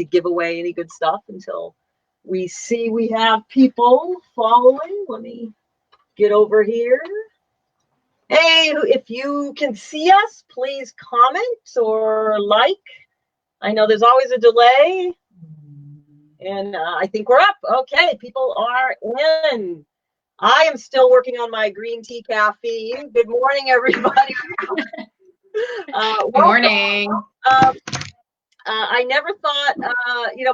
give away any good stuff until we see we have people following. Let me get over here. Hey, if you can see us, please comment or like. I know there's always a delay. And I think we're up. Okay, people are in. I am still working on my green tea caffeine. Good morning, everybody. Good morning. I never thought,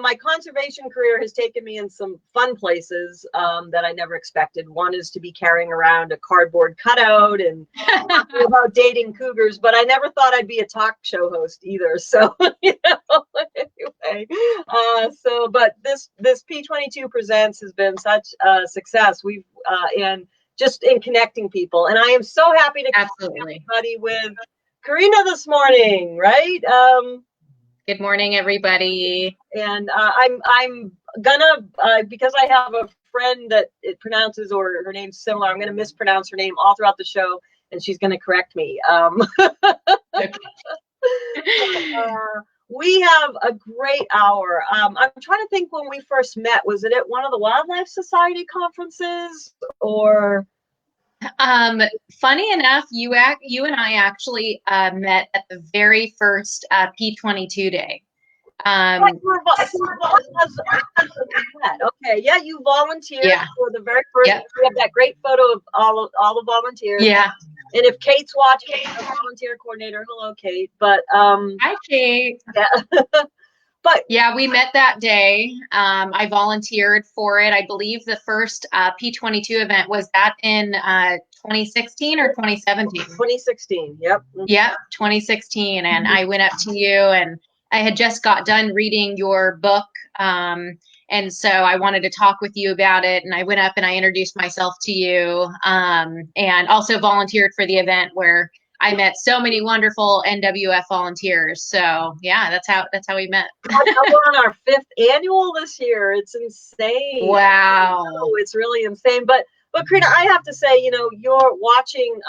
my conservation career has taken me in some fun places that I never expected. One is to be carrying around a cardboard cutout and about dating cougars, but I never thought I'd be a talk show host either. So, anyway, but this P-22 Presents has been such a success. And just in connecting people, and I am so happy to connect everybody with Korinna this morning, right? Good morning, everybody. And I'm gonna because I have a friend that it pronounces or her name's similar. I'm gonna mispronounce her name all throughout the show, and she's gonna correct me. We have a great hour. I'm trying to think when we first met. Was it at one of the Wildlife Society conferences or? Funny enough, you and I actually met at the very first P-22 day. Okay, yeah, you volunteered for the very first. Yep. We have that great photo of all the volunteers. Yeah. And if Kate's watching, the volunteer coordinator, hello, Kate. But hi, Kate. Yeah. But yeah, we met that day. I volunteered for it. I believe the first P-22 event was that in 2016 or 2017? 2016. Yep. Yep, 2016. And I went up to you, and I had just got done reading your book. And so I wanted to talk with you about it. And I went up and I introduced myself to you, and also volunteered for the event where I met so many wonderful NWF volunteers. So yeah, that's how we met. We're on our 5th annual this year. It's insane. Wow. It's really insane. But Korinna, I have to say, you're watching.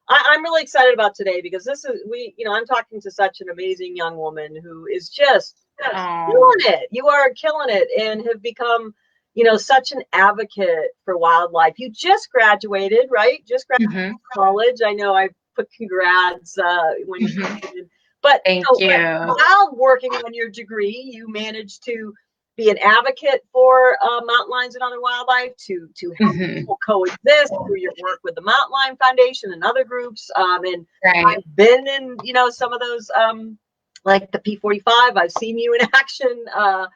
I'm really excited about today because this is I'm talking to such an amazing young woman who is just killing it. You are killing it and have become, such an advocate for wildlife. You just graduated, right? Just graduated from college. I know I put congrats when you graduated. But thank you. While working on your degree, you managed to be an advocate for mountain lions and other wildlife, to help people coexist through your work with the Mountain Lion Foundation and other groups. And I've been in, some of those, like the P-45. I've seen you in action. So,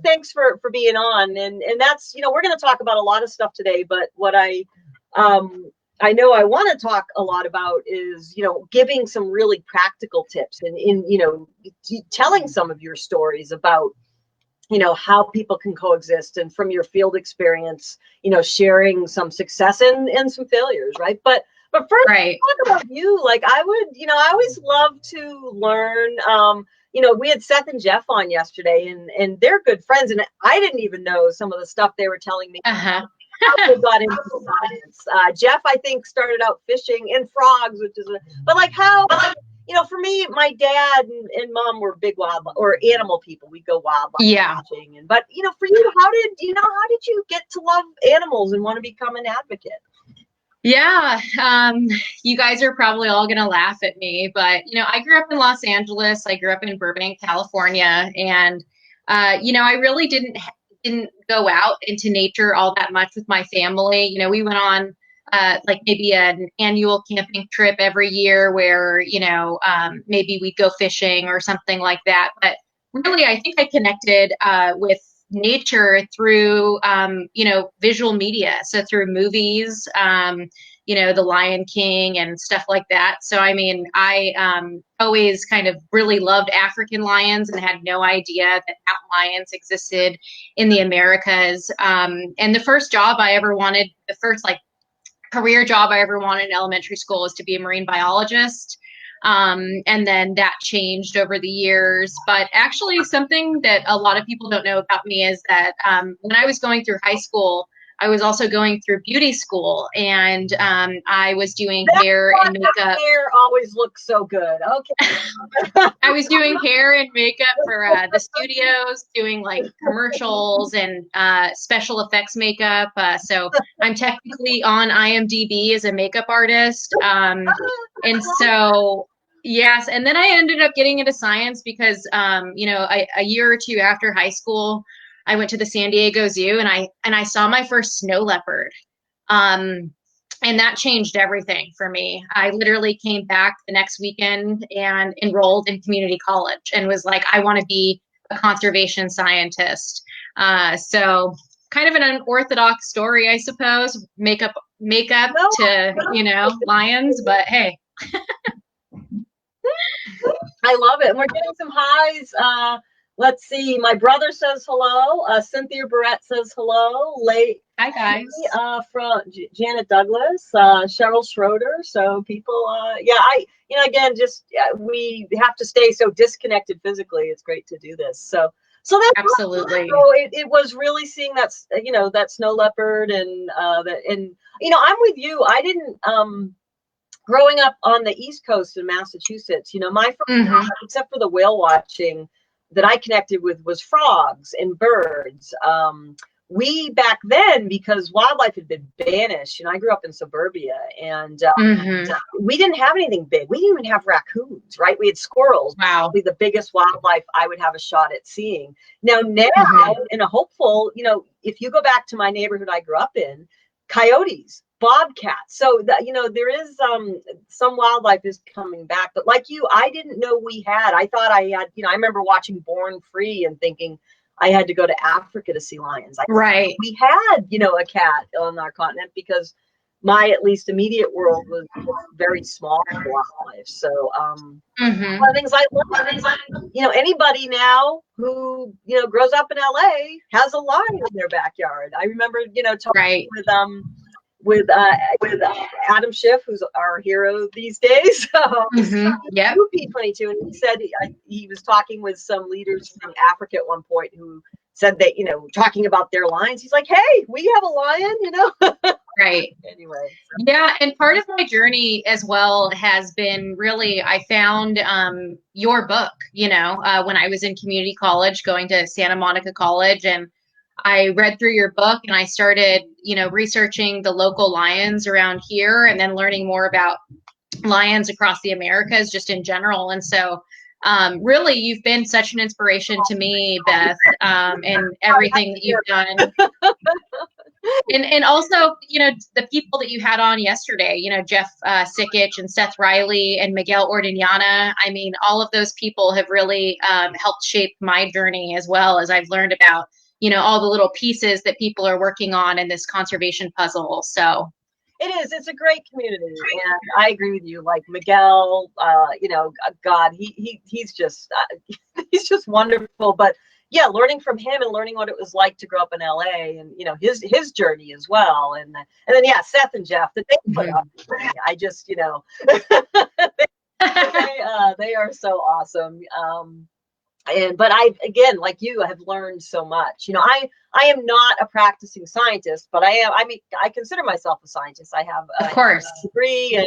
thanks for being on. And that's, we're going to talk about a lot of stuff today. But what I know I want to talk a lot about is, giving some really practical tips and telling some of your stories about, how people can coexist, and from your field experience, sharing some success and some failures, right? But first, talk about you. Like I always love to learn. We had Seth and Jeff on yesterday, and they're good friends, and I didn't even know some of the stuff they were telling me. How they got into science. Jeff, I think, started out fishing and frogs, for me, my dad and mom were big wildlife or animal people. We go wildlife watching. But for you, how did you get to love animals and want to become an advocate? Yeah, you guys are probably all going to laugh at me, but, I grew up in Los Angeles. I grew up in Burbank, California. And, I really didn't go out into nature all that much with my family. We went on maybe an annual camping trip every year where, maybe we'd go fishing or something like that. But really, I think I connected with nature through, visual media. So through movies, The Lion King and stuff like that. So, I mean, I always kind of really loved African lions and had no idea that mountain lions existed in the Americas. And the first job I ever wanted, the first career job I ever wanted in elementary school was to be a marine biologist. And then that changed over the years. But actually something that a lot of people don't know about me is that when I was going through high school, I was also going through beauty school, and I was doing That's hair why and makeup. hair always looks so good. Okay. I was doing hair and makeup for the studios, doing like commercials and special effects makeup. So I'm technically on IMDb as a makeup artist. And so, yes. And then I ended up getting into science because, a year or two after high school, I went to the San Diego Zoo and I saw my first snow leopard. Um, and that changed everything for me. I literally came back the next weekend and enrolled in community college and was like, I want to be a conservation scientist. So kind of an unorthodox story, I suppose. Makeup to lions, but hey. I love it. And we're getting some highs. Let's see. My brother says hello. Cynthia Barrett says hello. Hi, guys. From Janet Douglas, Cheryl Schroeder. So people, again, we have to stay so disconnected physically. It's great to do this. So that's absolutely. So it was really seeing that, that snow leopard and I'm with you. I didn't, growing up on the East Coast in Massachusetts, my first, except for the whale watching that I connected with was frogs and birds. We back then, because wildlife had been banished, I grew up in suburbia, and we didn't have anything big. We didn't even have raccoons, right? We had squirrels. Wow. Probably the biggest wildlife I would have a shot at seeing. Now, in a hopeful, if you go back to my neighborhood I grew up in, coyotes, bobcats. So there is some wildlife is coming back, but like you, I didn't know we had. I thought I had. I remember watching Born Free and thinking I had to go to Africa to see lions. Right. We had a cat on our continent because my at least immediate world was very small for wildlife. So one of the things I love, anybody now who grows up in LA has a lion in their backyard. I remember talking with Adam Schiff, who's our hero these days. Yeah. P-22, and he said he was talking with some leaders from Africa at one point who said that talking about their lions. He's like, "Hey, we have a lion," Right. Anyway. Yeah, and part of my journey as well has been really, I found your book. When I was in community college, going to Santa Monica College, and I read through your book and I started, researching the local lions around here and then learning more about lions across the Americas just in general. And so really, you've been such an inspiration to me, Beth, and everything that you've done. And also, the people that you had on yesterday, Jeff Sikich and Seth Riley and Miguel Ordeñana. I mean, all of those people have really helped shape my journey as well, as I've learned about all the little pieces that people are working on in this conservation puzzle. So it's a great community, and I agree with you. Like Miguel, God, he's just he's just wonderful. But yeah, learning from him and learning what it was like to grow up in LA, and his journey as well, and then Seth and Jeff that they put up. I just they are so awesome. But again, like you, have learned so much. I am not a practicing scientist, but I consider myself a scientist. I have a degree, and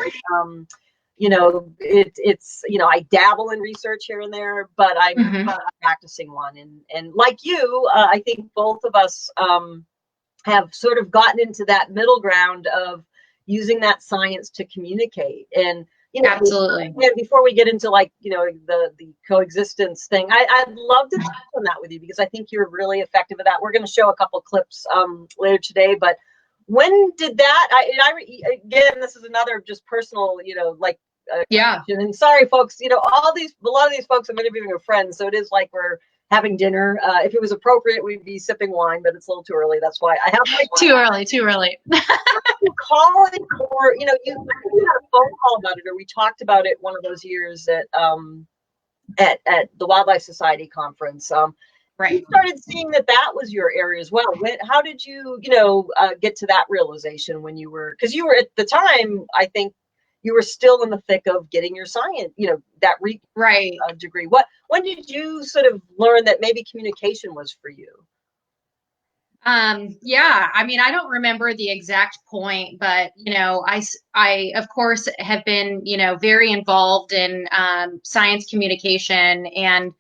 I dabble in research here and there, but I'm not a practicing one. And like you, I think both of us have sort of gotten into that middle ground of using that science to communicate. And absolutely. Before we get into the coexistence thing, I'd love to touch on that with you, because I think you're really effective at that. We're going to show a couple clips later today, but when did that? Again, this is another just personal, and sorry, folks. A lot of these folks I'm interviewing are friends, so it is like we're having dinner. If it was appropriate, we'd be sipping wine, but it's a little too early. That's why I have too early. Calling, or you had a phone call about it, or we talked about it one of those years at the Wildlife Society conference. Right. You started seeing that was your area as well. How did you get to that realization when you were, because you were at the time, I think you were still in the thick of getting your science, that degree. When did you sort of learn that maybe communication was for you? Yeah, I mean, I don't remember the exact point, but I of course have been, very involved in science communication and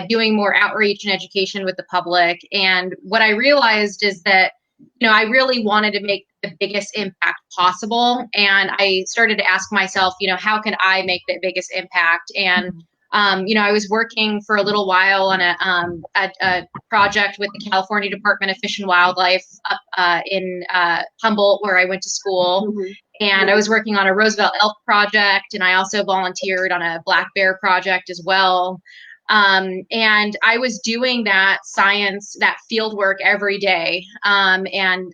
doing more outreach and education with the public. And what I realized is that, I really wanted to make the biggest impact possible. And I started to ask myself, how can I make the biggest impact? And I was working for a little while on a project with the California Department of Fish and Wildlife up in Humboldt, where I went to school. Mhm. And I was working on a Roosevelt elk project, and I also volunteered on a black bear project as well. And I was doing that science, that field work every day, and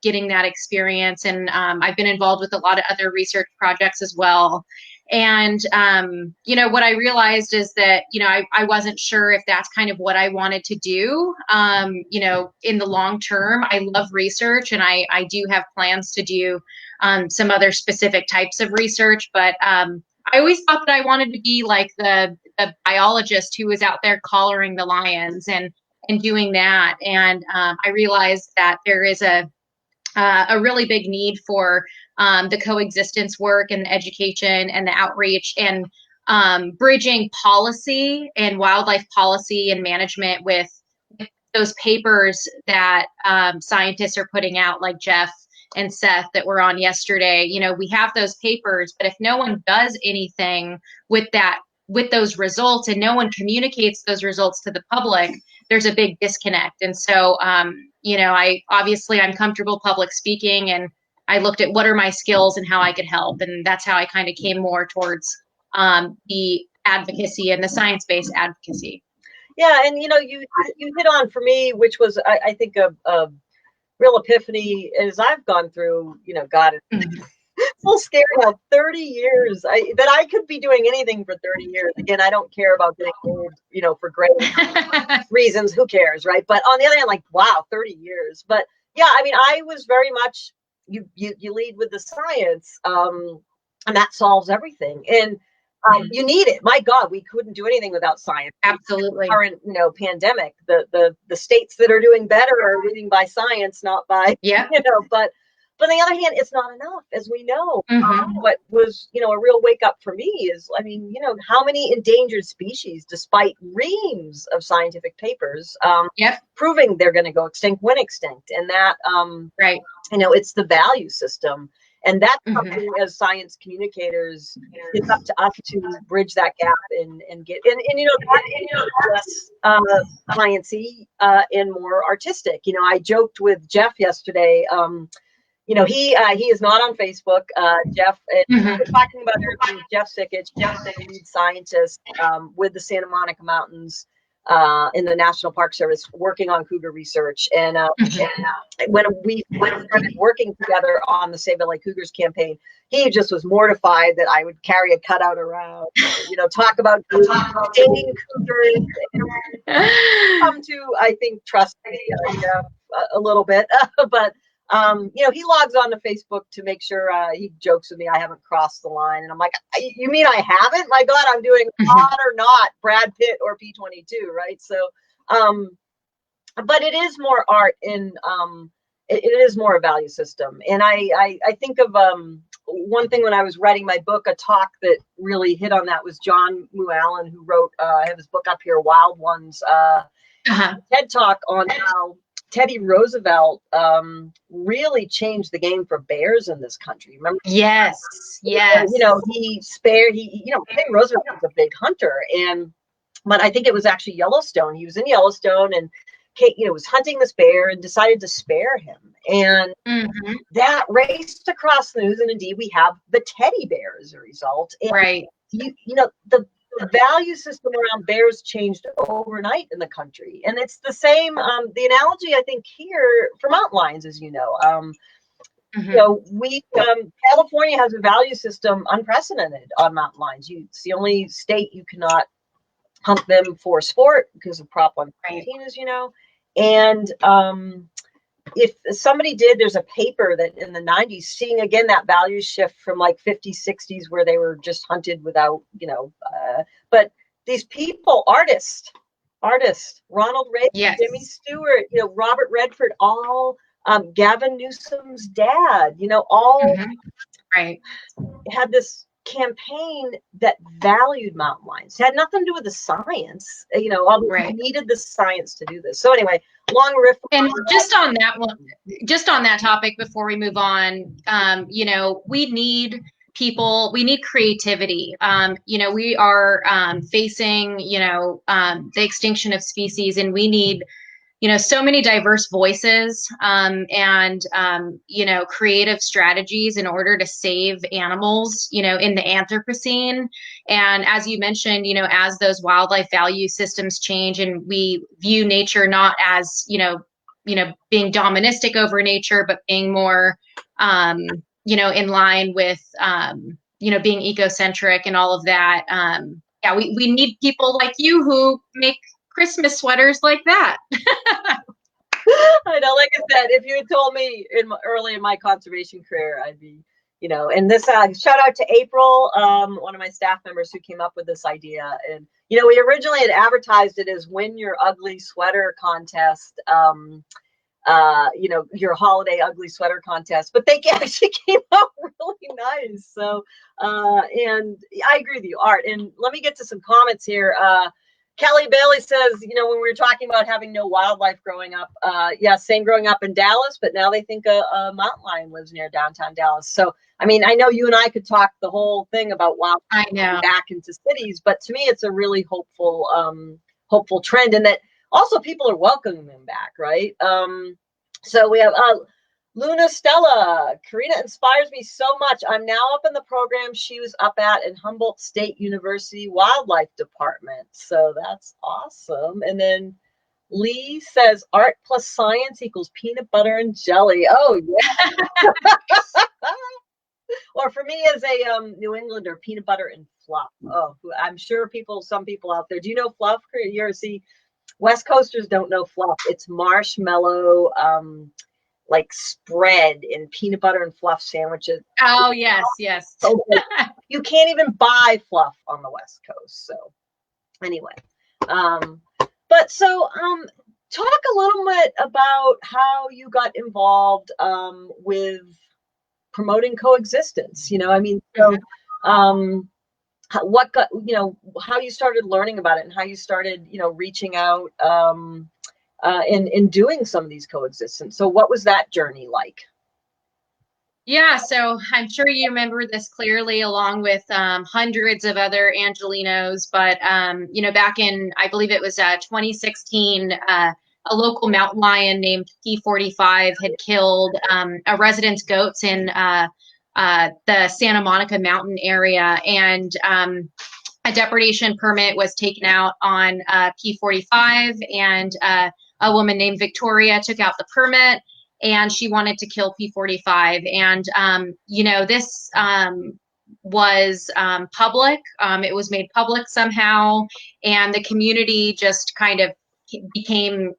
getting that experience. And I've been involved with a lot of other research projects as well. And, what I realized is that, I wasn't sure if that's kind of what I wanted to do, in the long term. I love research, and I do have plans to do some other specific types of research, but I always thought that I wanted to be like the biologist who was out there collaring the lions and doing that. And I realized that there is a really big need for the coexistence work and the education and the outreach and bridging policy and wildlife policy and management with those papers that scientists are putting out, like Jeff and Seth that were on yesterday. We have those papers, but if no one does anything with those results, and no one communicates those results to the public, there's a big disconnect. And so, I'm comfortable public speaking, and I looked at what are my skills and how I could help. And that's how I kind of came more towards the advocacy and the science-based advocacy. Yeah, and you hit on, for me, which was I think a real epiphany as I've gone through, God, full scale now, 30 years. That I could be doing anything for 30 years. Again, I don't care about getting old, for great reasons. Who cares, right? But on the other hand, like, wow, 30 years. But yeah, I mean, I was very much you lead with the science, and that solves everything. And you need it. My God, we couldn't do anything without science. Absolutely. Current, pandemic. The states that are doing better are leading by science, not by But on the other hand, it's not enough, as we know. What was, a real wake up for me is, I mean, how many endangered species, despite reams of scientific papers, proving they're going to go extinct when extinct, and that, right. It's the value system. And that's something, as science communicators, it's up to us to bridge that gap and get less sciencey and more artistic. I joked with Jeff yesterday. He is not on Facebook. Jeff, we're talking about everything. Jeff Sickich, lead scientist with the Santa Monica Mountains in the National Park Service, working on cougar research. And when we started working together on the Save LA Cougars campaign, he just was mortified that I would carry a cutout around, talk about dating cougars. Come to, I think, trust me a little bit, but. He logs on to Facebook to make sure he jokes with me I haven't crossed the line, and I'm like, you mean I haven't? My God, I'm doing hot or not, Brad Pitt or P-22, right? So, but it is more art, and it is more a value system. And I think of one thing when I was writing my book, a talk that really hit on that was John Muallen, who wrote I have his book up here, Wild Ones, TED Talk on how Teddy Roosevelt really changed the game for bears in this country. Remember? Yes. He spared. Teddy Roosevelt was a big hunter, but I think it was actually Yellowstone. He was in Yellowstone and was hunting this bear and decided to spare him, and that raced across the news. And indeed, we have the teddy bear as a result. And, right. The value system around bears changed overnight in the country. And it's the same, the analogy, I think, here for mountain lions, as you know. California has a value system unprecedented on mountain lions. It's the only state you cannot hunt them for sport because of Prop 119, as you know. And if somebody did, there's a paper that in the 90s, seeing again that value shift from like 50s, 60s, where they were just hunted without, but these people, artists artists, Ronald Reagan, Yes. Jimmy Stewart, Robert Redford, all Gavin Newsom's dad, all Right. had this campaign that valued mountain lions. It had nothing to do with the science, although we needed the science to do this. So anyway, long riff. And just on that one, just on that topic before we move on, we need people, we need creativity. We are facing, the extinction of species, and we need so many diverse voices and creative strategies in order to save animals, in the Anthropocene. And as you mentioned, as those wildlife value systems change and we view nature not as, being doministic over nature, but being more, in line with, being ecocentric and all of that. We need people like you who make Christmas sweaters like that. I know, like I said, if you had told me early in my conservation career, I'd be, and this shout out to April, one of my staff members who came up with this idea. And, we originally had advertised it as Win Your Ugly Sweater Contest, your holiday ugly sweater contest, but they actually came out really nice. So, and I agree with you, Art. And let me get to some comments here. Kelly Bailey says, when we were talking about having no wildlife growing up, same growing up in Dallas, but now they think a mountain lion lives near downtown Dallas. So, I mean, I know you and I could talk the whole thing about wildlife back into cities, but to me, it's a really hopeful trend, and that also people are welcoming them back, right? So we have Luna Stella. Korinna inspires me so much. I'm now up in the program she was up at in Humboldt State University Wildlife Department. So that's awesome. And then Lee says art plus science equals peanut butter and jelly. Oh, yeah. Or for me as a New Englander, peanut butter and fluff. Oh, I'm sure some people out there. Do you know fluff? You see, West Coasters don't know fluff. It's marshmallow, like spread in peanut butter and fluff sandwiches. Oh, yes. So you can't even buy fluff on the West Coast. So anyway, talk a little bit about how you got involved with promoting coexistence. What got, how you started learning about it and how you started, reaching out in doing some of these coexistence. So what was that journey like? Yeah, so I'm sure you remember this clearly, along with hundreds of other Angelinos. But, back in, I believe it was 2016, a local mountain lion named P-45 had killed a resident's goats in the Santa Monica mountain area. And a depredation permit was taken out on P-45, and a woman named Victoria took out the permit, and she wanted to kill P-45. And, this was public. It was made public somehow, and the community just kind of became,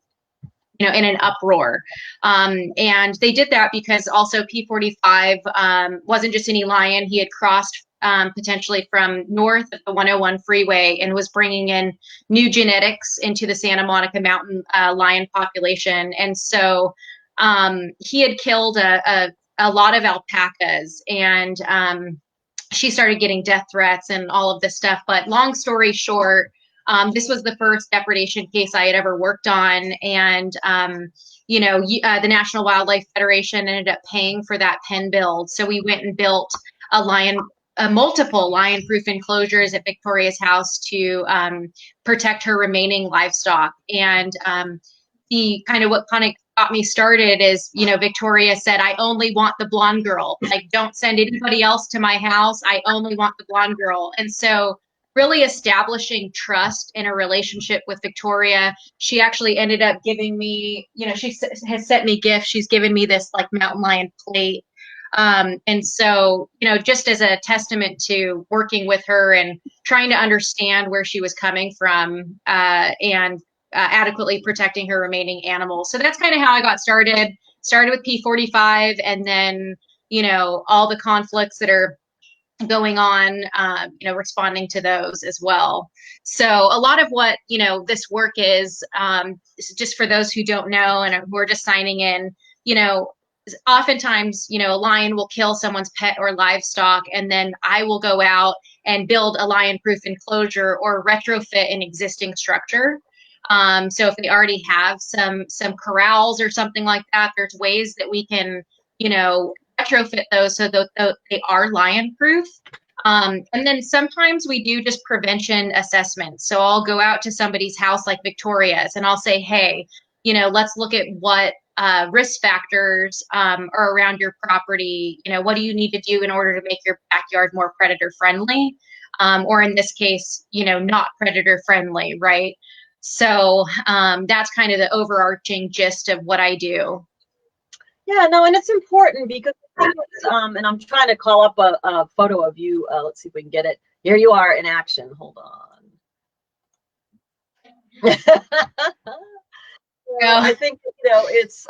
in an uproar. And they did that because also P-45 wasn't just any lion. He had crossed potentially from north of the 101 freeway and was bringing in new genetics into the Santa Monica mountain lion population. And so he had killed a lot of alpacas, and she started getting death threats and all of this stuff. But long story short, this was the first depredation case I had ever worked on. And, the National Wildlife Federation ended up paying for that pen build. So we went and built multiple lion-proof enclosures at Victoria's house to protect her remaining livestock. And what kind of got me started is, Victoria said, I only want the blonde girl. Like, don't send anybody else to my house. I only want the blonde girl. And so really establishing trust in a relationship with Victoria. She actually ended up giving me, she has sent me gifts. She's given me this like mountain lion plate. And so, just as a testament to working with her and trying to understand where she was coming from, and adequately protecting her remaining animals. So that's kind of how I got started. Started with P-45, and then, all the conflicts that are going on, responding to those as well. So a lot of what, this work is just for those who don't know and we're just signing in, oftentimes, a lion will kill someone's pet or livestock, and then I will go out and build a lion-proof enclosure or retrofit an existing structure. So if they already have some corrals or something like that, there's ways that we can, retrofit those so that they are lion proof. And then sometimes we do just prevention assessments. So I'll go out to somebody's house like Victoria's and I'll say, hey, let's look at what risk factors are around your property. What do you need to do in order to make your backyard more predator friendly? Or in this case, not predator friendly, right? So that's kind of the overarching gist of what I do. Yeah, no, and it's important because, and I'm trying to call up a photo of you. Let's see if we can get it. Here you are in action. Hold on. Yeah. I think, it's,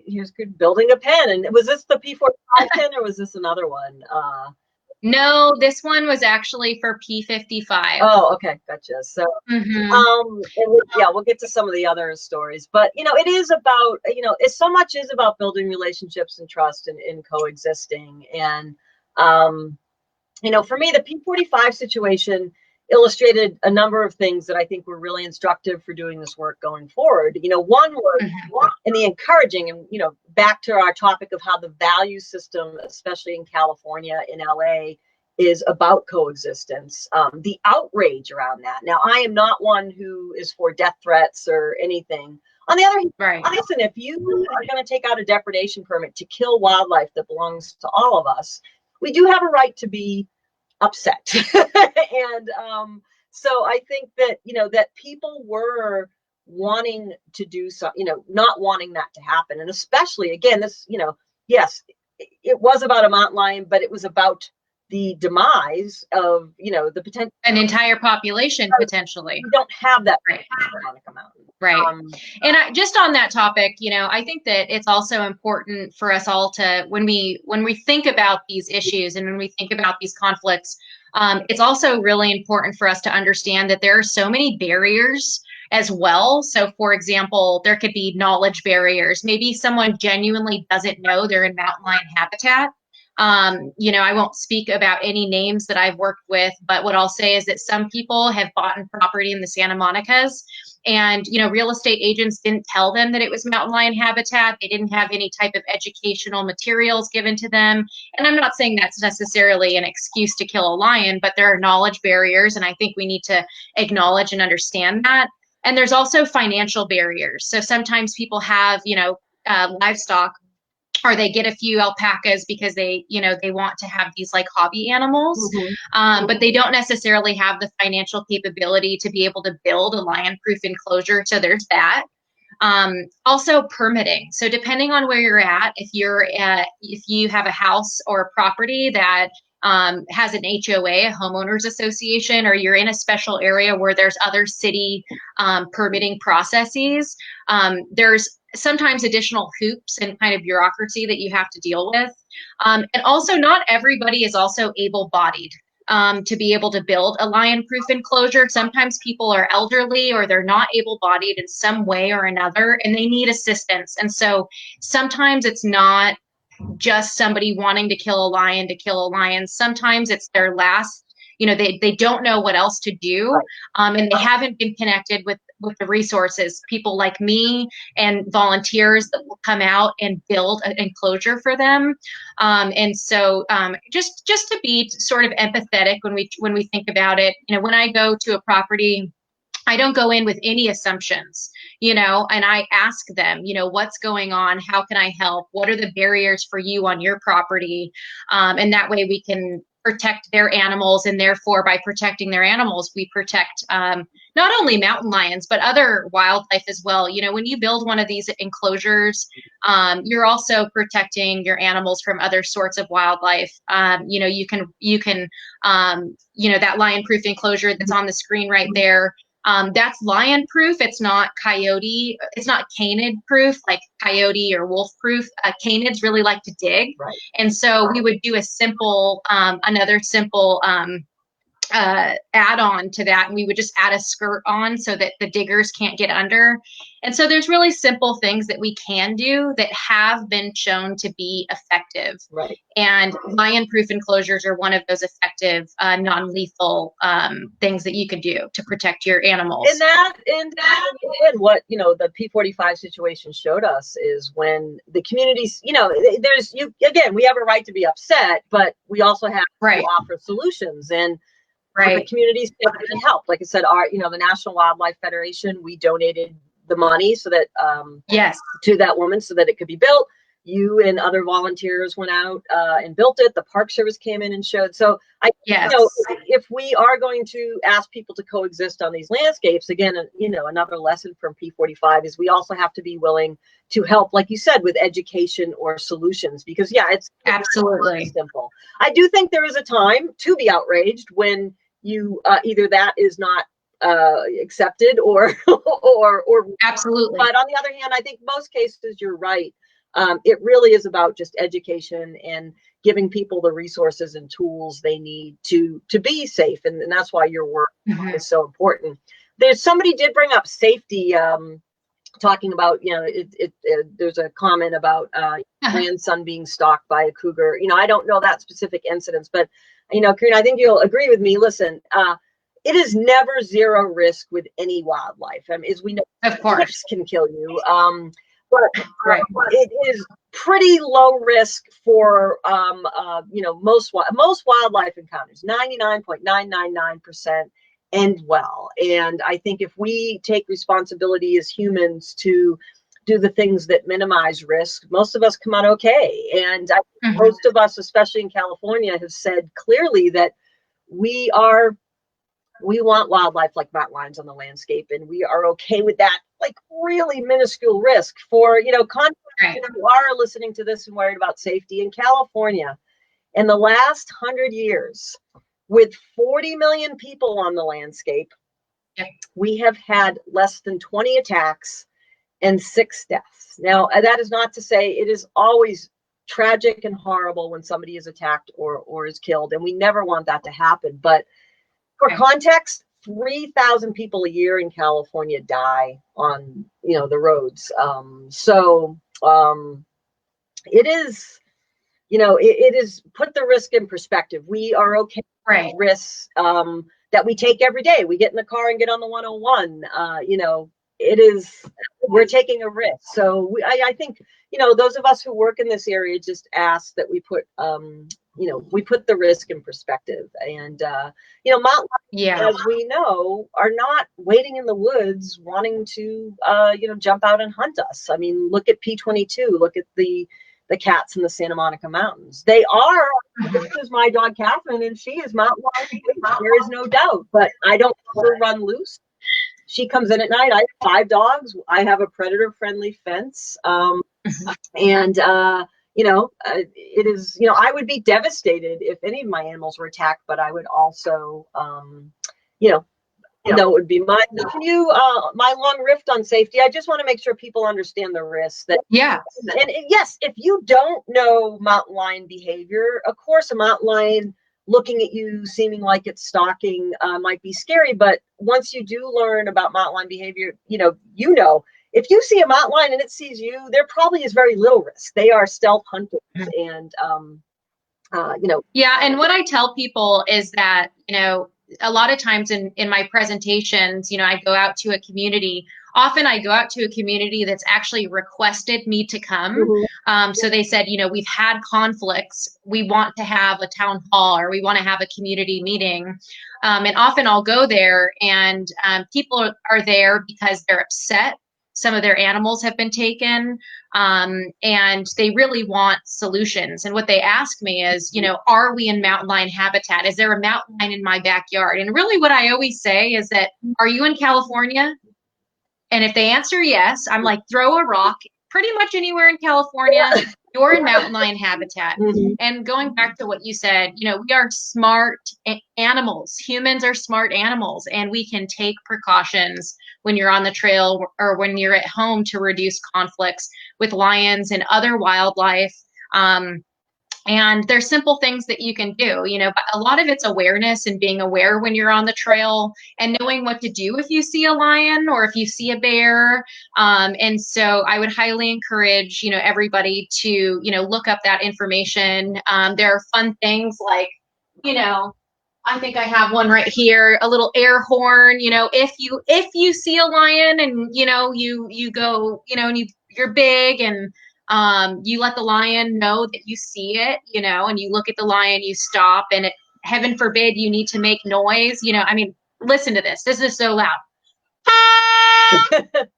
here's good, building a pen. And was this the P-45 pen or was this another one? No, this one was actually for P-55. Oh, okay, gotcha. So, we'll get to some of the other stories, but it is about, it's so much is about building relationships and trust and coexisting. And for me, the P-45 situation illustrated a number of things that I think were really instructive for doing this work going forward. One was in the encouraging, and back to our topic of how the value system, especially in California, in LA, is about coexistence. The outrage around that. Now, I am not one who is for death threats or anything. On the other hand, listen, if you are going to take out a depredation permit to kill wildlife that belongs to all of us, we do have a right to be upset. And so I think that, that people were wanting to do something, not wanting that to happen. And especially, again, this, yes, it was about a mountain lion, but it was about the demise of, the potential. An entire population, potentially. You don't have that right on a mountain. Right. And just on that topic, I think that it's also important for us all to, when we think about these issues and when we think about these conflicts, it's also really important for us to understand that there are so many barriers as well. So, for example, there could be knowledge barriers. Maybe someone genuinely doesn't know they're in mountain lion habitat. I won't speak about any names that I've worked with, but what I'll say is that some people have bought property in the Santa Monica's, and real estate agents didn't tell them that it was mountain lion habitat. They didn't have any type of educational materials given to them. And I'm not saying that's necessarily an excuse to kill a lion, but there are knowledge barriers, and I think we need to acknowledge and understand that. And there's also financial barriers. So sometimes people have, livestock, or they get a few alpacas because they want to have these like hobby animals, but they don't necessarily have the financial capability to be able to build a lion-proof enclosure. So there's that. Also permitting. So depending on where you're at, if you have a house or a property that has an HOA, a homeowners association, or you're in a special area where there's other city permitting processes, there's sometimes additional hoops and kind of bureaucracy that you have to deal with. And also not everybody is also able-bodied to be able to build a lion-proof enclosure. Sometimes people are elderly or they're not able-bodied in some way or another, and they need assistance. And so sometimes it's not just somebody wanting to kill a lion to kill a lion. Sometimes it's their last, they don't know what else to do. And they haven't been connected with the resources, people like me and volunteers that will come out and build an enclosure for them. And so just to be sort of empathetic when we think about it, when I go to a property, I don't go in with any assumptions, and I ask them, what's going on? How can I help? What are the barriers for you on your property? And that way we can protect their animals. And therefore, by protecting their animals, we protect not only mountain lions, but other wildlife as well. When you build one of these enclosures, you're also protecting your animals from other sorts of wildlife. You can that lion-proof enclosure that's on the screen right there. That's lion proof. It's not coyote. It's not canid proof, like coyote or wolf proof. Canids really like to dig. Right. And so we would do a simple, another simple add-on to that, and we would just add a skirt on so that the diggers can't get under. And so there's really simple things that we can do that have been shown to be effective. Right. And lion-proof enclosures are one of those effective, non-lethal things that you could do to protect your animals. And what, you know, the P-45 situation showed us is when the communities, you know, again, we have a right to be upset, but we also have to offer solutions. And the communities can help. Like I said, the National Wildlife Federation, we donated the money so that to that woman so that it could be built. You and other volunteers went out and built it. The Park Service came in and showed. So if we are going to ask people to coexist on these landscapes, again, another lesson from P-45 is we also have to be willing to help, like you said, with education or solutions, because it's absolutely simple. I do think there is a time to be outraged when you either that is not accepted or absolutely. But on the other hand, I think most cases you're right. It really is about just education and giving people the resources and tools they need to be safe, and that's why your work is so important. Somebody did bring up safety, talking about, there's a comment about grandson being stalked by a cougar. I don't know that specific incidents, but Korinna, I think you'll agree with me. Listen, it is never zero risk with any wildlife. I mean, as we know, of course, ticks can kill you. But it is pretty low risk for most wildlife encounters. 99.999% end well. And I think if we take responsibility as humans to do the things that minimize risk, most of us come out okay. And I think most of us, especially in California, have said clearly that we want wildlife like mountain lions on the landscape, and we are okay with that, like really minuscule risk for, content who are listening to this and worried about safety. In California, in the last 100 years, with 40 million people on the landscape, we have had less than 20 attacks and 6 deaths. Now, that is not to say it is always tragic and horrible when somebody is attacked or is killed, and we never want that to happen. But for context, 3,000 people a year in California die on, the roads. It is, it is put the risk in perspective. We are okay with risks that we take every day. We get in the car and get on the 101. We're taking a risk. So I think, those of us who work in this area just ask that we put, we put the risk in perspective. And, mountain lions, as we know, are not waiting in the woods wanting to, jump out and hunt us. I mean, look at P-22, look at the cats in the Santa Monica Mountains. They are, this is my dog, Catherine, and she is mountain lion. There is no doubt, but I don't let her run loose. She comes in at night. I have 5 dogs. I have a predator-friendly fence. It is, I would be devastated if any of my animals were attacked, but I would also, it would be my long rift on safety. I just want to make sure people understand the risks. And yes, if you don't know mountain lion behavior, of course, a mountain lion looking at you, seeming like it's stalking, might be scary. But once you do learn about mountain lion behavior, if you see a mountain lion and it sees you, there probably is very little risk. They are stealth hunters, and and what I tell people is that, a lot of times in my presentations, I go out to a community. Often I go out to a community that's actually requested me to come. So they said, we've had conflicts. We want to have a town hall, or we want to have a community meeting. And often I'll go there, and people are there because they're upset. Some of their animals have been taken, and they really want solutions. And what they ask me is, are we in mountain lion habitat? Is there a mountain lion in my backyard? And really what I always say is that, are you in California? And if they answer yes, I'm like, throw a rock pretty much anywhere in California. you're in mountain lion habitat. Mhm. And going back to what you said, we are smart animals. Humans are smart animals, and we can take precautions when you're on the trail or when you're at home to reduce conflicts with lions and other wildlife. And there's simple things that you can do, but a lot of it's awareness and being aware when you're on the trail and knowing what to do if you see a lion or if you see a bear. And so I would highly encourage, everybody to, look up that information. There are fun things like, I think I have one right here, a little air horn, if you see a lion and, you go, and you're big and you let the lion know that you see it, and you look at the lion, you stop, and heaven forbid you need to make noise. I mean, listen to this. This is so loud. Yep.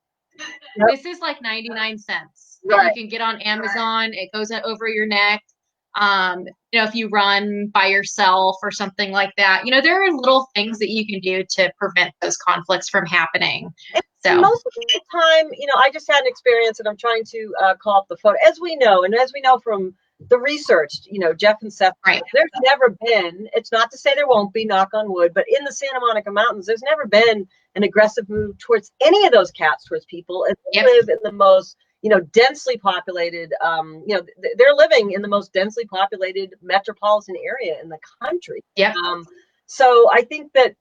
This is like 99 cents that Right. you can get on Amazon. It goes over your neck. If you run by yourself or something like that, there are little things that you can do to prevent those conflicts from happening. And most of the time, I just had an experience, and I'm trying to call up the photo. As we know from the research, Jeff and Seth, right. There's never been, it's not to say there won't be, knock on wood, but in the Santa Monica Mountains, there's never been an aggressive move towards any of those cats towards people. And they live in the most, densely populated, they're living in the most densely populated metropolitan area in the country. Yeah. So I think that,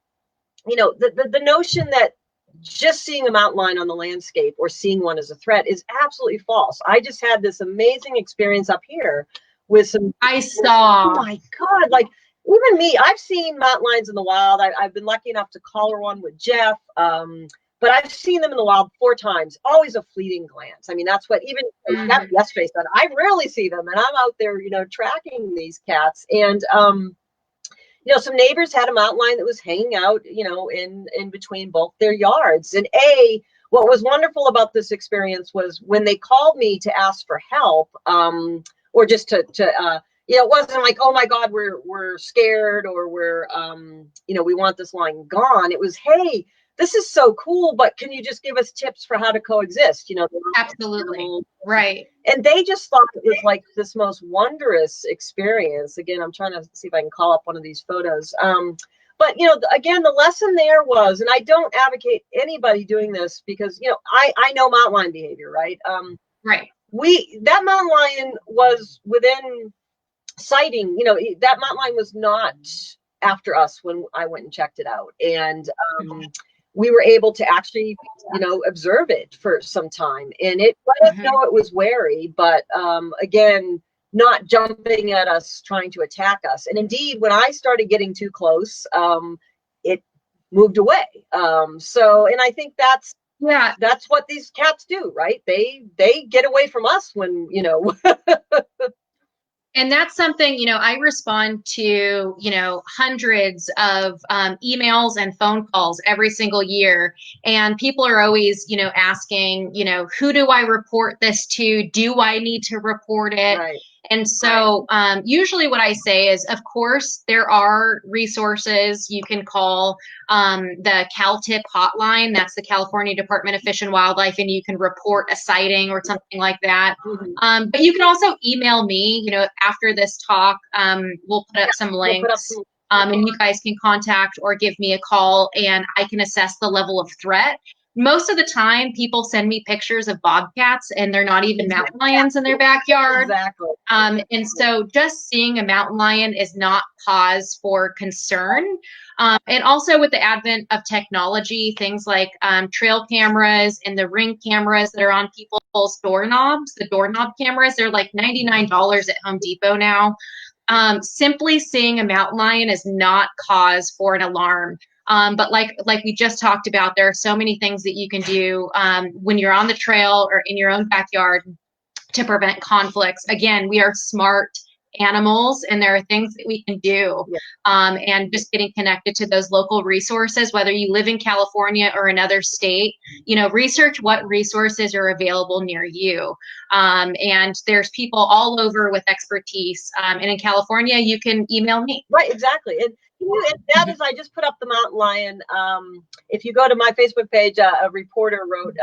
the notion that just seeing a mountain lion on the landscape or seeing one as a threat is absolutely false. I just had this amazing experience up here with some. I saw. Oh my God! Like even me, I've seen mountain lions in the wild. I've been lucky enough to collar one with Jeff, but I've seen them in the wild 4 times. Always a fleeting glance. I mean, that's what even yesterday said. I rarely see them, and I'm out there, tracking these cats and. Some neighbors had a mountain lion that was hanging out, in between both their yards. And what was wonderful about this experience was when they called me to ask for help, or just to it wasn't like, oh my God, we're scared, or we want this lion gone. It was, hey, this is so cool, but can you just give us tips for how to coexist? Absolutely. Right. And they just thought it was like this most wondrous experience. Again, I'm trying to see if I can call up one of these photos. But, again, the lesson there was, and I don't advocate anybody doing this because, I know mountain lion behavior, right? Right. That mountain lion was within sighting, that mountain lion was not after us when I went and checked it out. And, we were able to actually, observe it for some time, and it let us know it was wary, but again, not jumping at us, trying to attack us. And indeed, when I started getting too close, it moved away. And I think that's what these cats do, right? They get away from us when, And that's something, I respond to, hundreds of emails and phone calls every single year. And people are always, asking, who do I report this to? Do I need to report it? Right. And so usually what I say is, of course, there are resources. You can call the CalTIP hotline. That's the California Department of Fish and Wildlife, and you can report a sighting or something like that. But you can also email me, after this talk. We'll put up some links. And you guys can contact or give me a call, and I can assess the level of threat. Most of the time, people send me pictures of bobcats, and they're not even mountain lions in their backyard. Exactly. And so just seeing a mountain lion is not cause for concern. And also with the advent of technology, things like trail cameras and the Ring cameras that are on people's doorknobs, the doorknob cameras, they're like $99 at Home Depot now. Simply seeing a mountain lion is not cause for an alarm. But like we just talked about, there are so many things that you can do when you're on the trail or in your own backyard to prevent conflicts. Again, we are smart animals, and there are things that we can do. And just getting connected to those local resources, whether you live in California or another state, research what resources are available near you. And there's people all over with expertise. And in California, you can email me. Right, exactly. And that is, I just put up the mountain lion. If you go to my Facebook page, a reporter wrote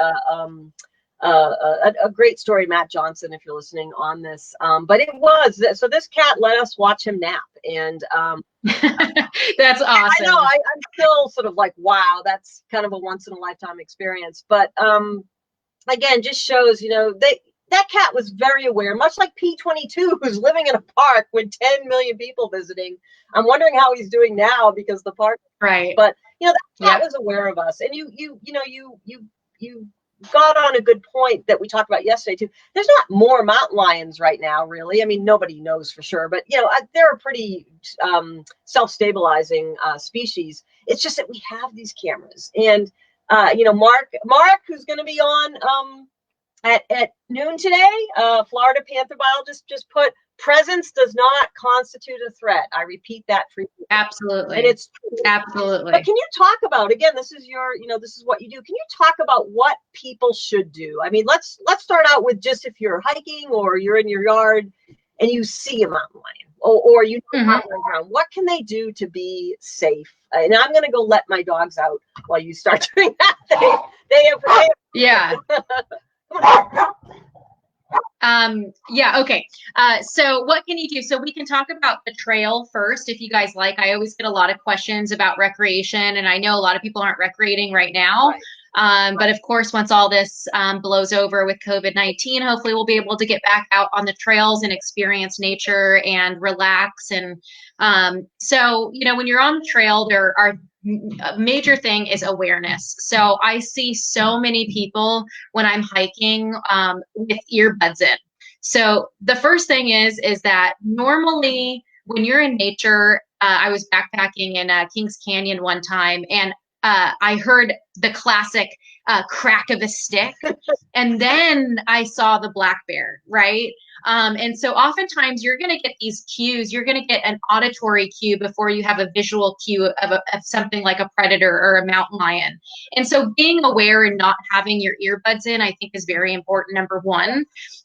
a great story, Matt Johnson, if you're listening on this. But it was, so this cat let us watch him nap. And that's awesome. I know, I'm still sort of like, wow, that's kind of a once in a lifetime experience. But again, just shows, that cat was very aware, much like P-22, who's living in a park with 10 million people visiting. I'm wondering how he's doing now because the park, right. But that cat was aware of us. And you got on a good point that we talked about yesterday too. There's not more mountain lions right now, really. I mean, nobody knows for sure, but they're a pretty self-stabilizing species. It's just that we have these cameras, and Mark, who's going to be on at noon today, Florida Panther biologist, just put, presence does not constitute a threat. I repeat that for you. Absolutely. And it's true. Absolutely. But can you talk about, again, this is this is what you do. Can you talk about what people should do? I mean, let's start out with just if you're hiking or you're in your yard and you see a mountain lion or mountain lion, what can they do to be safe? And I'm going to go let my dogs out while you start doing that. They have yeah. Okay. So what can you do? So we can talk about the trail first, if you guys like. I always get a lot of questions about recreation, and I know a lot of people aren't recreating right now. Right. But of course, once all this blows over with COVID-19, hopefully we'll be able to get back out on the trails and experience nature and relax. And so, when you're on the trail, there are a major thing is awareness. So I see so many people when I'm hiking with earbuds in. So the first thing is that normally when you're in nature, I was backpacking in Kings Canyon one time, and I heard the classic crack of a stick, and then I saw the black bear, right? And so oftentimes you're going to get these cues. You're going to get an auditory cue before you have a visual cue of something like a predator or a mountain lion. And so being aware and not having your earbuds in, I think, is very important, number one.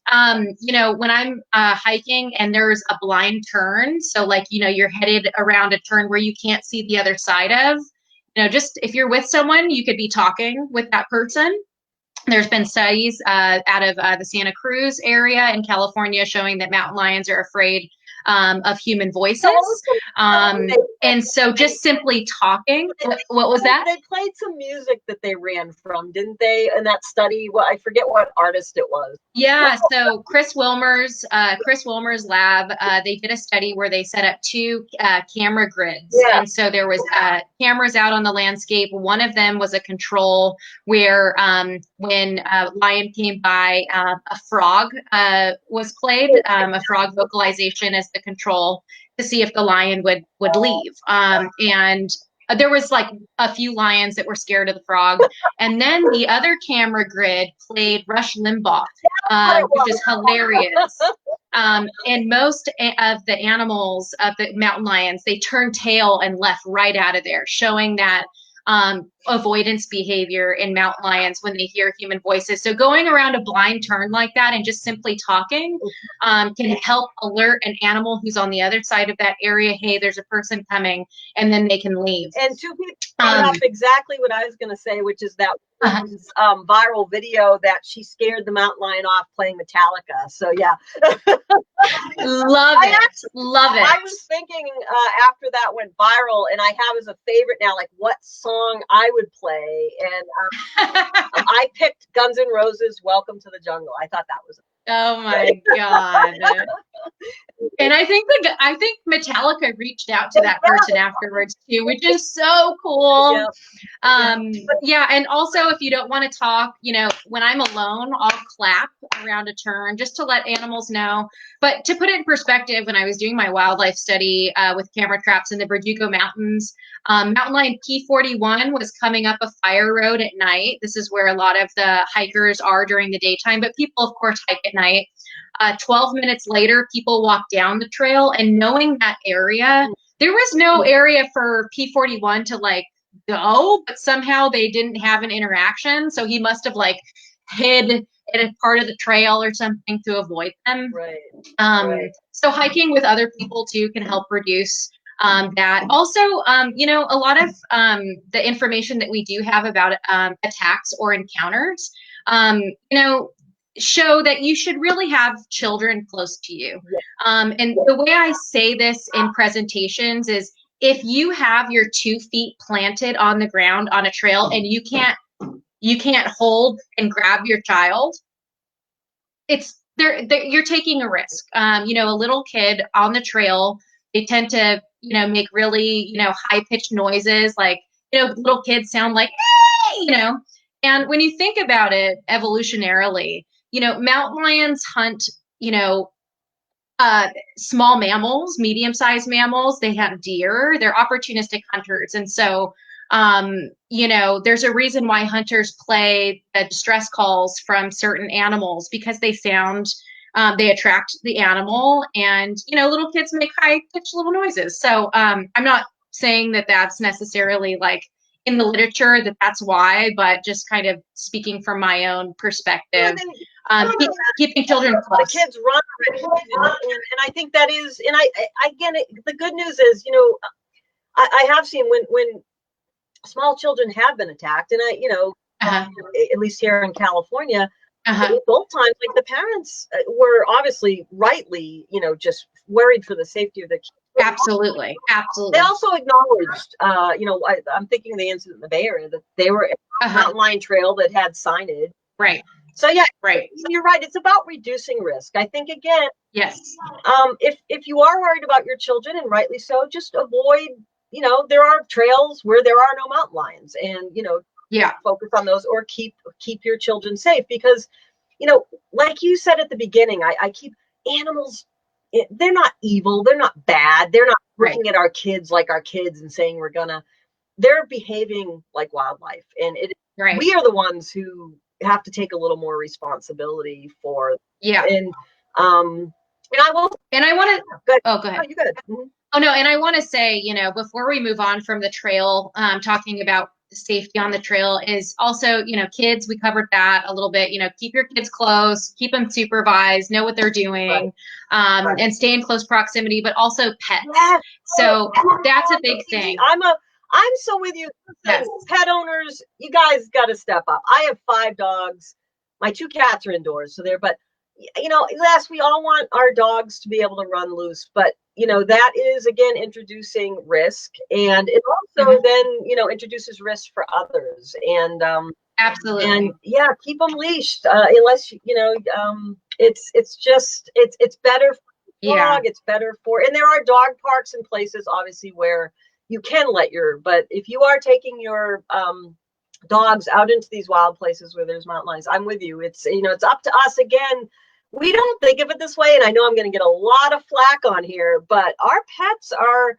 When I'm hiking and there's a blind turn, so like, you're headed around a turn where you can't see the other side of, just if you're with someone, you could be talking with that person. There's been studies out of the Santa Cruz area in California showing that mountain lions are afraid of human voices. And so just simply talking, what was that? They played some music that they ran from, didn't they? In that study, I forget what artist it was. Yeah, so Chris Wilmer's lab, they did a study where they set up two camera grids. Yeah. And so there was cameras out on the landscape. One of them was a control where when a lion came by, a frog was played, a frog vocalization as the control to see if the lion would leave. And there was like a few lions that were scared of the frog. And then the other camera grid played Rush Limbaugh, which is hilarious. And most of the animals, of the mountain lions, they turned tail and left right out of there, showing that avoidance behavior in mountain lions when they hear human voices. So going around a blind turn like that and just simply talking can help alert an animal who's on the other side of that area, hey, there's a person coming, and then they can leave. And two people brought up exactly what I was going to say, which is that viral video that she scared the mountain lion off playing Metallica. So yeah. Love it. I was thinking after that went viral, and I have as a favorite now, like what song I would play, and I picked Guns N' Roses' "Welcome to the Jungle." I thought that was. Oh my God. And I think Metallica reached out to that person afterwards too, which is so cool. Yeah. And also, if you don't want to talk, when I'm alone, I'll clap around a turn just to let animals know. But to put it in perspective, when I was doing my wildlife study with camera traps in the Verdugo Mountains, mountain lion P-41 was coming up a fire road at night. This is where a lot of the hikers are during the daytime, but people, of course, hike at night. 12 minutes later, people walk down the trail, and knowing that area, there was no area for P-41 to like go, but somehow they didn't have an interaction. So he must have like hid in a part of the trail or something to avoid them. Right. So hiking with other people too can help reduce That also, a lot of the information that we do have about attacks or encounters, show that you should really have children close to you. And the way I say this in presentations is, if you have your 2 feet planted on the ground on a trail and you can't hold and grab your child, you're taking a risk. A little kid on the trail, they tend to, make really, high pitched noises, like, little kids sound like, hey, and when you think about it evolutionarily, mountain lions hunt, small mammals, medium-sized mammals. They have deer. They're opportunistic hunters. And so, there's a reason why hunters play the distress calls from certain animals, because they attract the animal, and, little kids make high-pitched little noises. So I'm not saying that that's necessarily like in the literature that's why, but just kind of speaking from my own perspective. Keeping children close. The kids run, and I think that is, and I again, the good news is, I have seen when small children have been attacked, and at least here in California, both times, like, the parents were obviously rightly, just worried for the safety of the kids. Absolutely. They also acknowledged, I'm thinking of the incident in the Bay Area, that they were on a mountain lion trail that had signage. Right. So yeah, right. You're right. It's about reducing risk. I think, again, yes. If you are worried about your children, and rightly so, just avoid. There are trails where there are no mountain lions, and focus on those, or keep your children safe, because like you said at the beginning, I keep animals. They're not evil. They're not bad. They're not looking at our kids like our kids and saying they're behaving like wildlife, and we are the ones who have to take a little more responsibility for. And I want to. Oh, go ahead. Oh, you got it. Mm-hmm. Oh no, and I want to say, before we move on from the trail, talking about safety on the trail, is also, kids. We covered that a little bit. Keep your kids close, keep them supervised, know what they're doing, and stay in close proximity. But also pets. Yes. So that's a big thing. I'm so with you. Yes. Pet owners, you guys got to step up. I have 5 dogs. My 2 cats are indoors, so but yes, we all want our dogs to be able to run loose, but that is, again, introducing risk, and it also then introduces risk for others, and absolutely, and keep them leashed, unless it's better for the dog. It's better for, and there are dog parks and places, obviously, where you can but if you are taking your dogs out into these wild places where there's mountain lions, I'm with you. It's it's up to us. Again, we don't think of it this way, and I know I'm going to get a lot of flack on here, but our pets are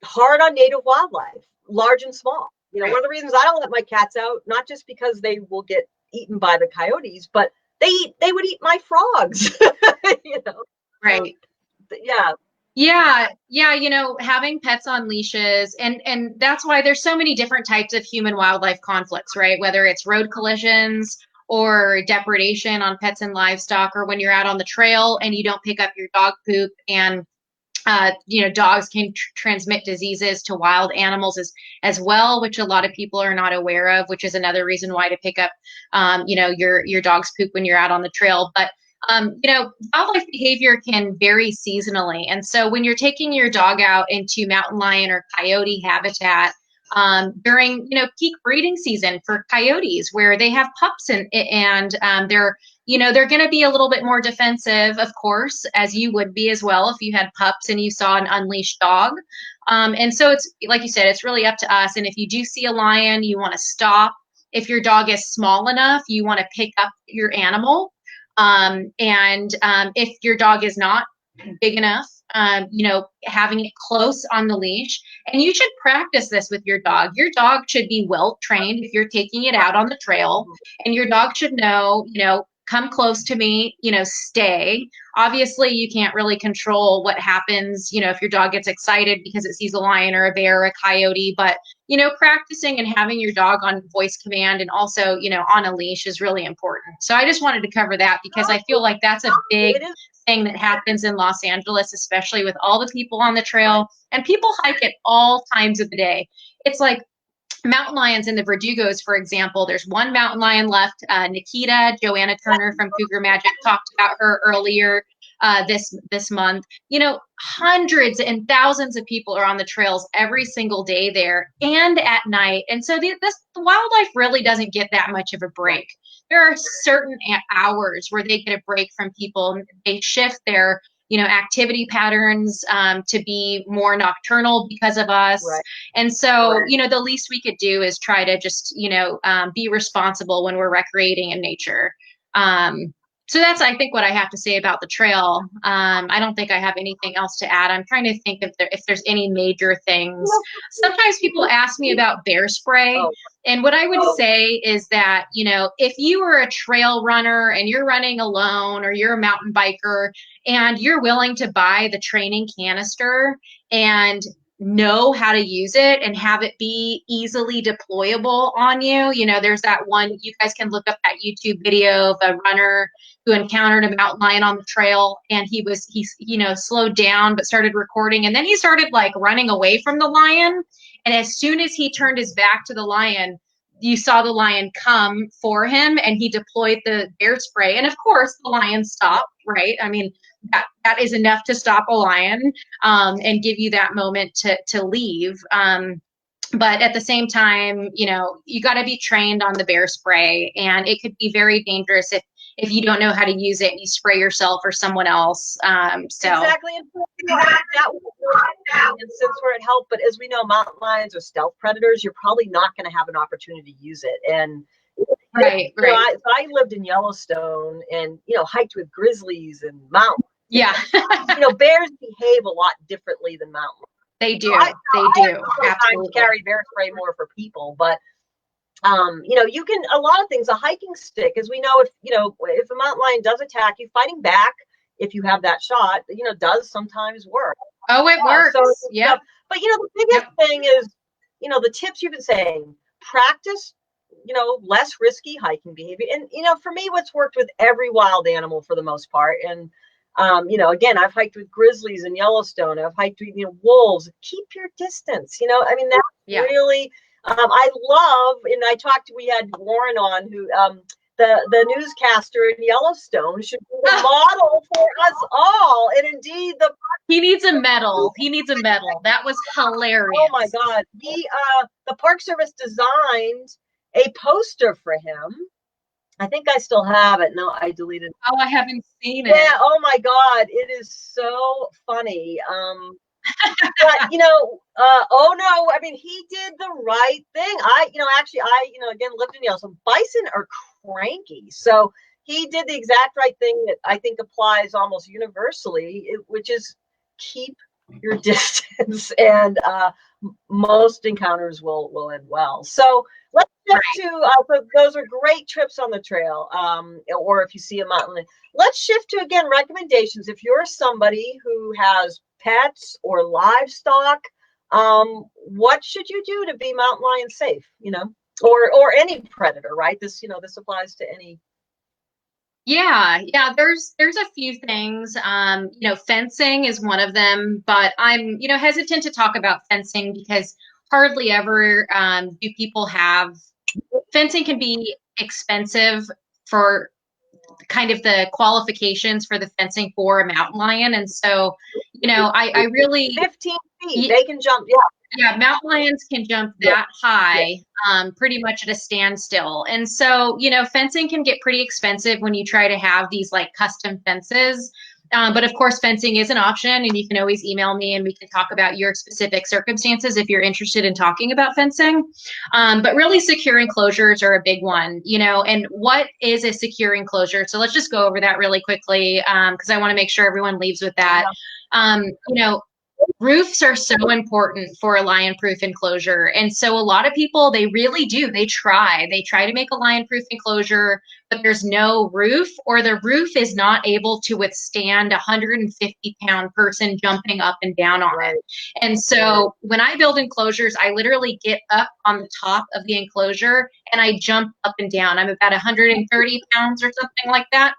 hard on native wildlife, large and small. One of the reasons I don't let my cats out, not just because they will get eaten by the coyotes, but they would eat my frogs. Right. Having pets on leashes, and that's why there's so many different types of human wildlife conflicts, right? Whether it's road collisions or depredation on pets and livestock, or when you're out on the trail and you don't pick up your dog poop, and dogs can transmit diseases to wild animals as well, which a lot of people are not aware of, which is another reason why to pick up your dog's poop when you're out on the trail. But wildlife behavior can vary seasonally. And so when you're taking your dog out into mountain lion or coyote habitat during, peak breeding season for coyotes, where they have pups and they're going to be a little bit more defensive, of course, as you would be as well if you had pups and you saw an unleashed dog. And so it's, like you said, it's really up to us. And if you do see a lion, you want to stop. If your dog is small enough, you want to pick up your animal. If your dog is not big enough, having it close on the leash. And you should practice this with your dog. Your dog should be well trained if you're taking it out on the trail, and your dog should know, come close to me, stay. Obviously, you can't really control what happens, if your dog gets excited because it sees a lion or a bear or a coyote, but, practicing and having your dog on voice command and also, on a leash is really important. So I just wanted to cover that because I feel like that's a big thing that happens in Los Angeles, especially with all the people on the trail, and people hike at all times of the day. It's like mountain lions in the Verdugos, for example. There's one mountain lion left. Nikita, Joanna Turner from Cougar Magic talked about her earlier this month. You know, hundreds and thousands of people are on the trails every single day there and at night. And so the wildlife really doesn't get that much of a break. There are certain hours where they get a break from people. They shift their activity patterns to be more nocturnal because of us. Right. And so, the least we could do is try to just, be responsible when we're recreating in nature. So that's, I think, what I have to say about the trail. I don't think I have anything else to add. I'm trying to think if there's any major things. Sometimes people ask me about bear spray. And what I would say is that, if you are a trail runner and you're running alone, or you're a mountain biker and you're willing to buy the training canister and know how to use it and have it be easily deployable on you. There's that one, you guys can look up that YouTube video of a runner who encountered a mountain lion on the trail, and he slowed down but started recording, and then he started like running away from the lion. And as soon as he turned his back to the lion, you saw the lion come for him, and he deployed the bear spray. And of course the lion stopped, right? I mean, that is enough to stop a lion and give you that moment to leave. But at the same time, you got to be trained on the bear spray, and it could be very dangerous if you don't know how to use it and you spray yourself or someone else. Exactly. And that would work in a sense where it helped. But as we know, mountain lions are stealth predators. You're probably not going to have an opportunity to use it. And right. I lived in Yellowstone and, hiked with grizzlies and mountain. Yeah. Bears behave a lot differently than mountain lions. They do. Absolutely. Carry bear spray more for people, but you can, a lot of things, a hiking stick, as we know, if a mountain lion does attack you, fighting back, if you have that shot, does sometimes work. Oh, it works. So, yeah. But, the biggest thing is, the tips you've been saying, practice, less risky hiking behavior. And, for me, what's worked with every wild animal for the most part. And, again, I've hiked with grizzlies in Yellowstone. I've hiked with, wolves. Keep your distance. That's really, I love, and we had Warren on, who, the newscaster in Yellowstone should be the model for us all. And indeed, he needs a medal. That was hilarious. Oh my God. The Park Service designed a poster for him. I think I still have it. No, I deleted it. Oh, I haven't seen it. Yeah. Oh my God. It is so funny. But oh no, I mean, he did the right thing. I again, lived in Yellowstone. Bison are cranky. So he did the exact right thing that I think applies almost universally, which is keep your distance, and most encounters will end well. So let's shift to, so those are great trips on the trail, or if you see a mountain. Let's shift to, again, recommendations. If you're somebody who has pets or livestock, what should you do to be mountain lion safe, or any predator, right? This applies to any. Yeah, there's a few things. Fencing is one of them, but I'm, hesitant to talk about fencing because hardly ever do people have, fencing can be expensive for kind of the qualifications for the fencing for a mountain lion. And so, I really 15 feet, they can jump. Yeah, mountain lions can jump that high, pretty much at a standstill. And so, fencing can get pretty expensive when you try to have these like custom fences. But of course, fencing is an option, and you can always email me and we can talk about your specific circumstances if you're interested in talking about fencing. But really, secure enclosures are a big one, and what is a secure enclosure? So let's just go over that really quickly, because I want to make sure everyone leaves with that. Roofs are so important for a lion-proof enclosure. And so a lot of people, they really do. They try to make a lion-proof enclosure, but there's no roof, or the roof is not able to withstand a 150-pound person jumping up and down on it. And so when I build enclosures, I literally get up on the top of the enclosure and I jump up and down. I'm about 130 pounds or something like that.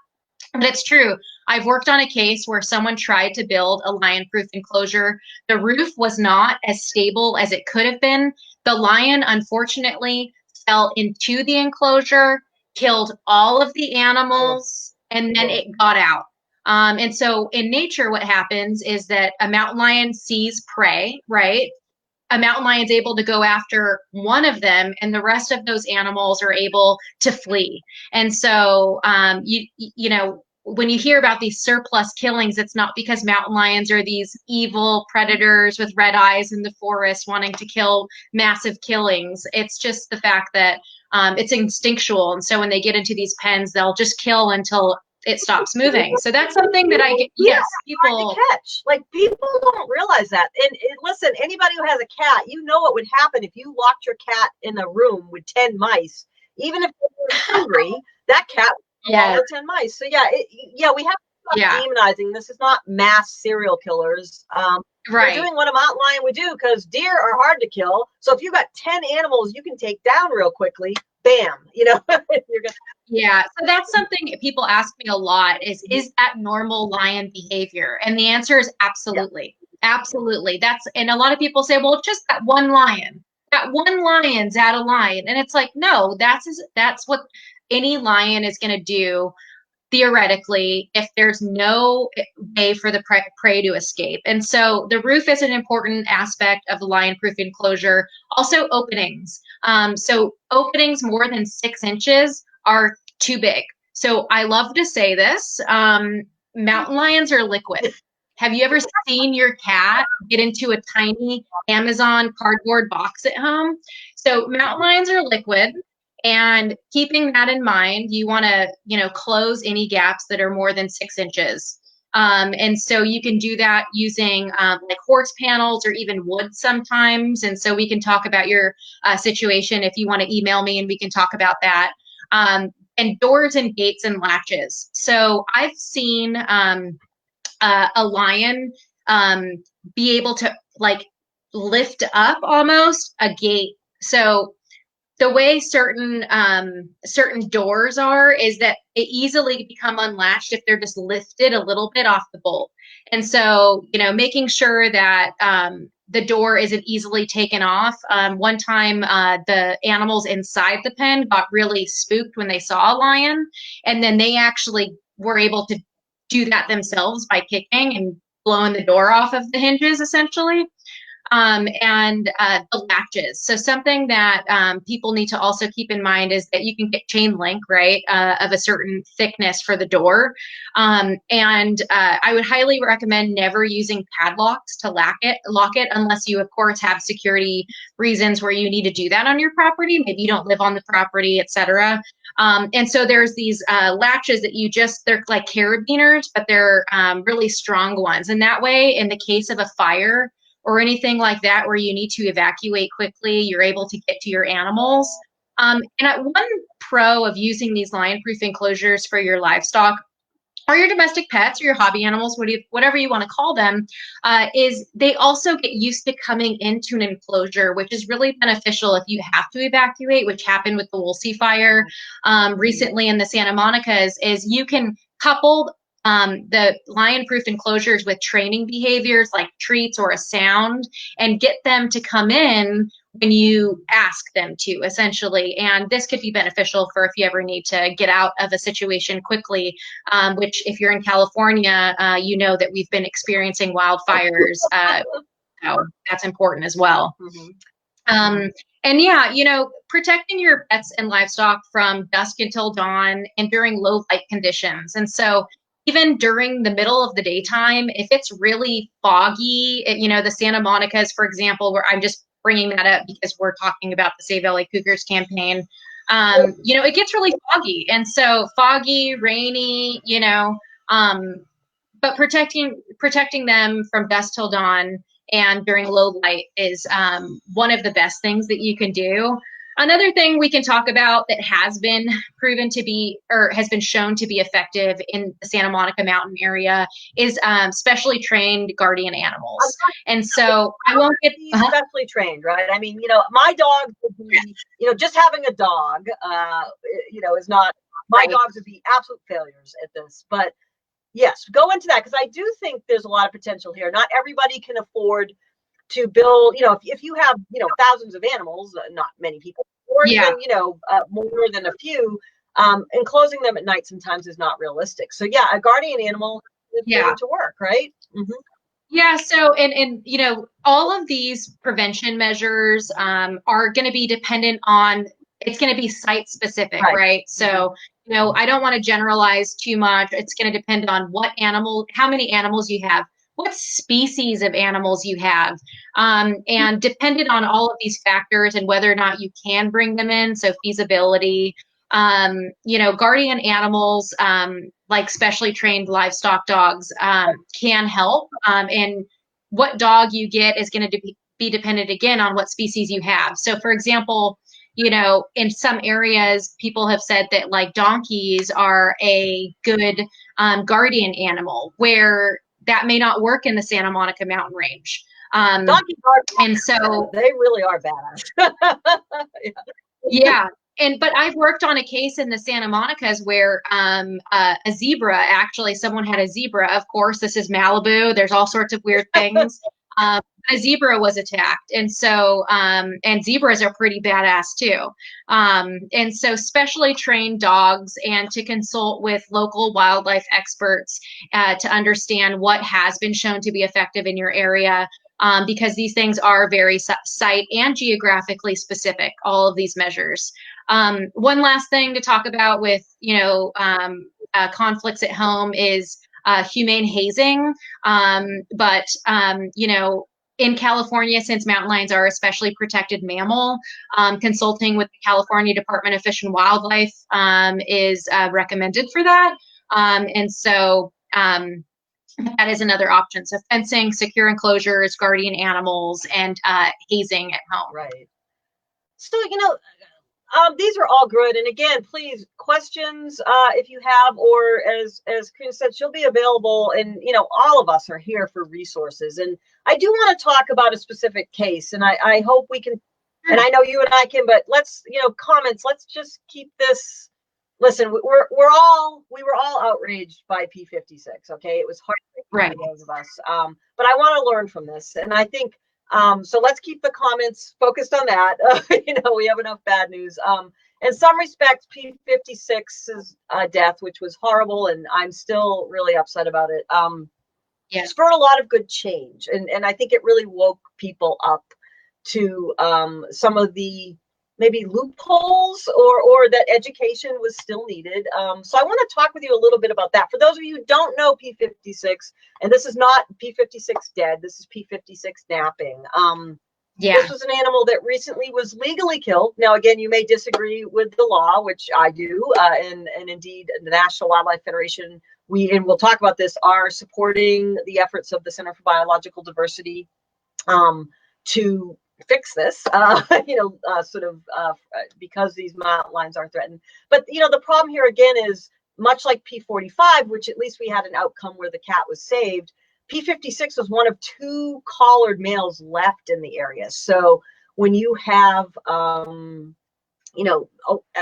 But it's true. I've worked on a case where someone tried to build a lion-proof enclosure. The roof was not as stable as it could have been. The lion, unfortunately, fell into the enclosure, killed all of the animals, and then it got out. And so in nature, what happens is that a mountain lion sees prey, right? A mountain lion's able to go after one of them, and the rest of those animals are able to flee. And so, you know, when you hear about these surplus killings, it's not because mountain lions are these evil predators with red eyes in the forest wanting to kill massive killings. It's just the fact that it's instinctual. And so when they get into these pens, they'll just kill until it stops moving. So that's something that I get. Yes, people to catch. Like, people don't realize that. And listen, anybody who has a cat, you know what would happen if you locked your cat in a room with 10 mice. Even if they were hungry, that cat would kill all the 10 mice. So yeah, we have to stop demonizing. This is not mass serial killers. Right. We're doing what a mountain lion would do, because deer are hard to kill. So if you got 10 animals you can take down real quickly, bam, you know, you're gonna. Yeah, so that's something people ask me a lot is that normal lion behavior? And the answer is absolutely. Yeah. Absolutely. And a lot of people say, well, just that one lion. That one lion's out of line. And it's like, no, that's what any lion is going to do theoretically if there's no way for the prey to escape. And so the roof is an important aspect of the lion-proof enclosure. Also openings. So openings more than 6 inches are too big. So I love to say this, mountain lions are liquid. Have you ever seen your cat get into a tiny Amazon cardboard box at home? So mountain lions are liquid. And keeping that in mind, you want to, you know, close any gaps that are more than 6 inches. And so you can do that using like horse panels or even wood sometimes. And so we can talk about your situation if you want to email me and we can talk about that. And doors and gates and latches. So I've seen a lion be able to like lift up almost a gate. So the way certain doors are is that it easily become unlatched if they're just lifted a little bit off the bolt. And so, you know, making sure that the door isn't easily taken off. One time, the animals inside the pen got really spooked when they saw a lion, and then they actually were able to do that themselves by kicking and blowing the door off of the hinges, essentially. And the latches. So something that people need to also keep in mind is that you can get chain link, right, of a certain thickness for the door. And I would highly recommend never using padlocks to lock it unless you, of course, have security reasons where you need to do that on your property. Maybe you don't live on the property, etc. And so there's these latches that they're like carabiners, but they're really strong ones. And that way, in the case of a fire, or anything like that where you need to evacuate quickly, you're able to get to your animals. And one pro of using these lion-proof enclosures for your livestock or your domestic pets or your hobby animals, whatever you want to call them, is they also get used to coming into an enclosure, which is really beneficial if you have to evacuate, which happened with the Woolsey fire recently in the Santa Monica's, is you can couple the lion-proof enclosures with training behaviors like treats or a sound and get them to come in when you ask them to, essentially. And this could be beneficial for if you ever need to get out of a situation quickly, which if you're in California, you know that we've been experiencing wildfires. So that's important as well. Mm-hmm. And yeah, you know, protecting your pets and livestock from dusk until dawn and during low light conditions. And so even during the middle of the daytime, if it's really foggy, you know, the Santa Monica's, for example, where I'm just bringing that up because we're talking about the Save LA Cougars campaign, you know, it gets really foggy. And so foggy, rainy, you know, but protecting them from dusk till dawn and during low light is one of the best things that you can do. Another thing we can talk about that has been proven to be, or has been shown to be effective in the Santa Monica mountain area is specially trained guardian animals. And so I won't get specially trained, right? I mean, you know, my dog would be, you know, just having a dog, you know, is not my dogs would be absolute failures at this. But yes, go into that, because I do think there's a lot of potential here. Not everybody can afford to build, if you have, thousands of animals, not many people, or even, more than a few, enclosing them at night sometimes is not realistic. So yeah, a guardian animal is going to work, right? Mm-hmm. Yeah. So, and all of these prevention measures are going to be dependent on, it's going to be site specific, right? So, I don't want to generalize too much. It's going to depend on how many animals you have, what species of animals you have, and dependent on all of these factors and whether or not you can bring them in. So feasibility, guardian animals, like specially trained livestock dogs, can help. And what dog you get is going to be dependent again on what species you have. So for example, in some areas, people have said that like donkeys are a good guardian animal, where that may not work in the Santa Monica mountain range. Donkeys and so they really are badass. Yeah. But I've worked on a case in the Santa Monicas where a zebra, actually, someone had a zebra. Of course, this is Malibu. There's all sorts of weird things. A zebra was attacked. And so, and zebras are pretty badass too. And so specially trained dogs, and to consult with local wildlife experts to understand what has been shown to be effective in your area. Because these things are very site and geographically specific, all of these measures. One last thing to talk about with, conflicts at home is humane hazing. In California, since mountain lions are especially protected mammal, consulting with the California Department of Fish and Wildlife is recommended for that. That is another option. So fencing, secure enclosures, guardian animals, and hazing at home. Right. So, these are all good. And again, please, questions if you have, or as Korinna said, she'll be available. And, all of us are here for resources. And I do want to talk about a specific case. And I hope we can, and I know you and I can, but let's, comments, let's just keep this. Listen, we were all outraged by P-56. Okay, it was hard for those of us. But I want to learn from this, and I think so. Let's keep the comments focused on that. We have enough bad news. In some respects, P-56's death, which was horrible, and I'm still really upset about it. Spurred a lot of good change, and I think it really woke people up to some of the maybe loopholes, or that education was still needed. So I want to talk with you a little bit about that. For those of you who don't know P-56, and this is not P-56 dead, this is P-56 napping. This was an animal that recently was legally killed. Now, again, you may disagree with the law, which I do, and indeed the National Wildlife Federation, and we'll talk about this, are supporting the efforts of the Center for Biological Diversity to fix this, because these mountain lions are threatened. But, the problem here again is, much like P-45, which at least we had an outcome where the cat was saved, P-56 was one of 2 collared males left in the area. So when you have,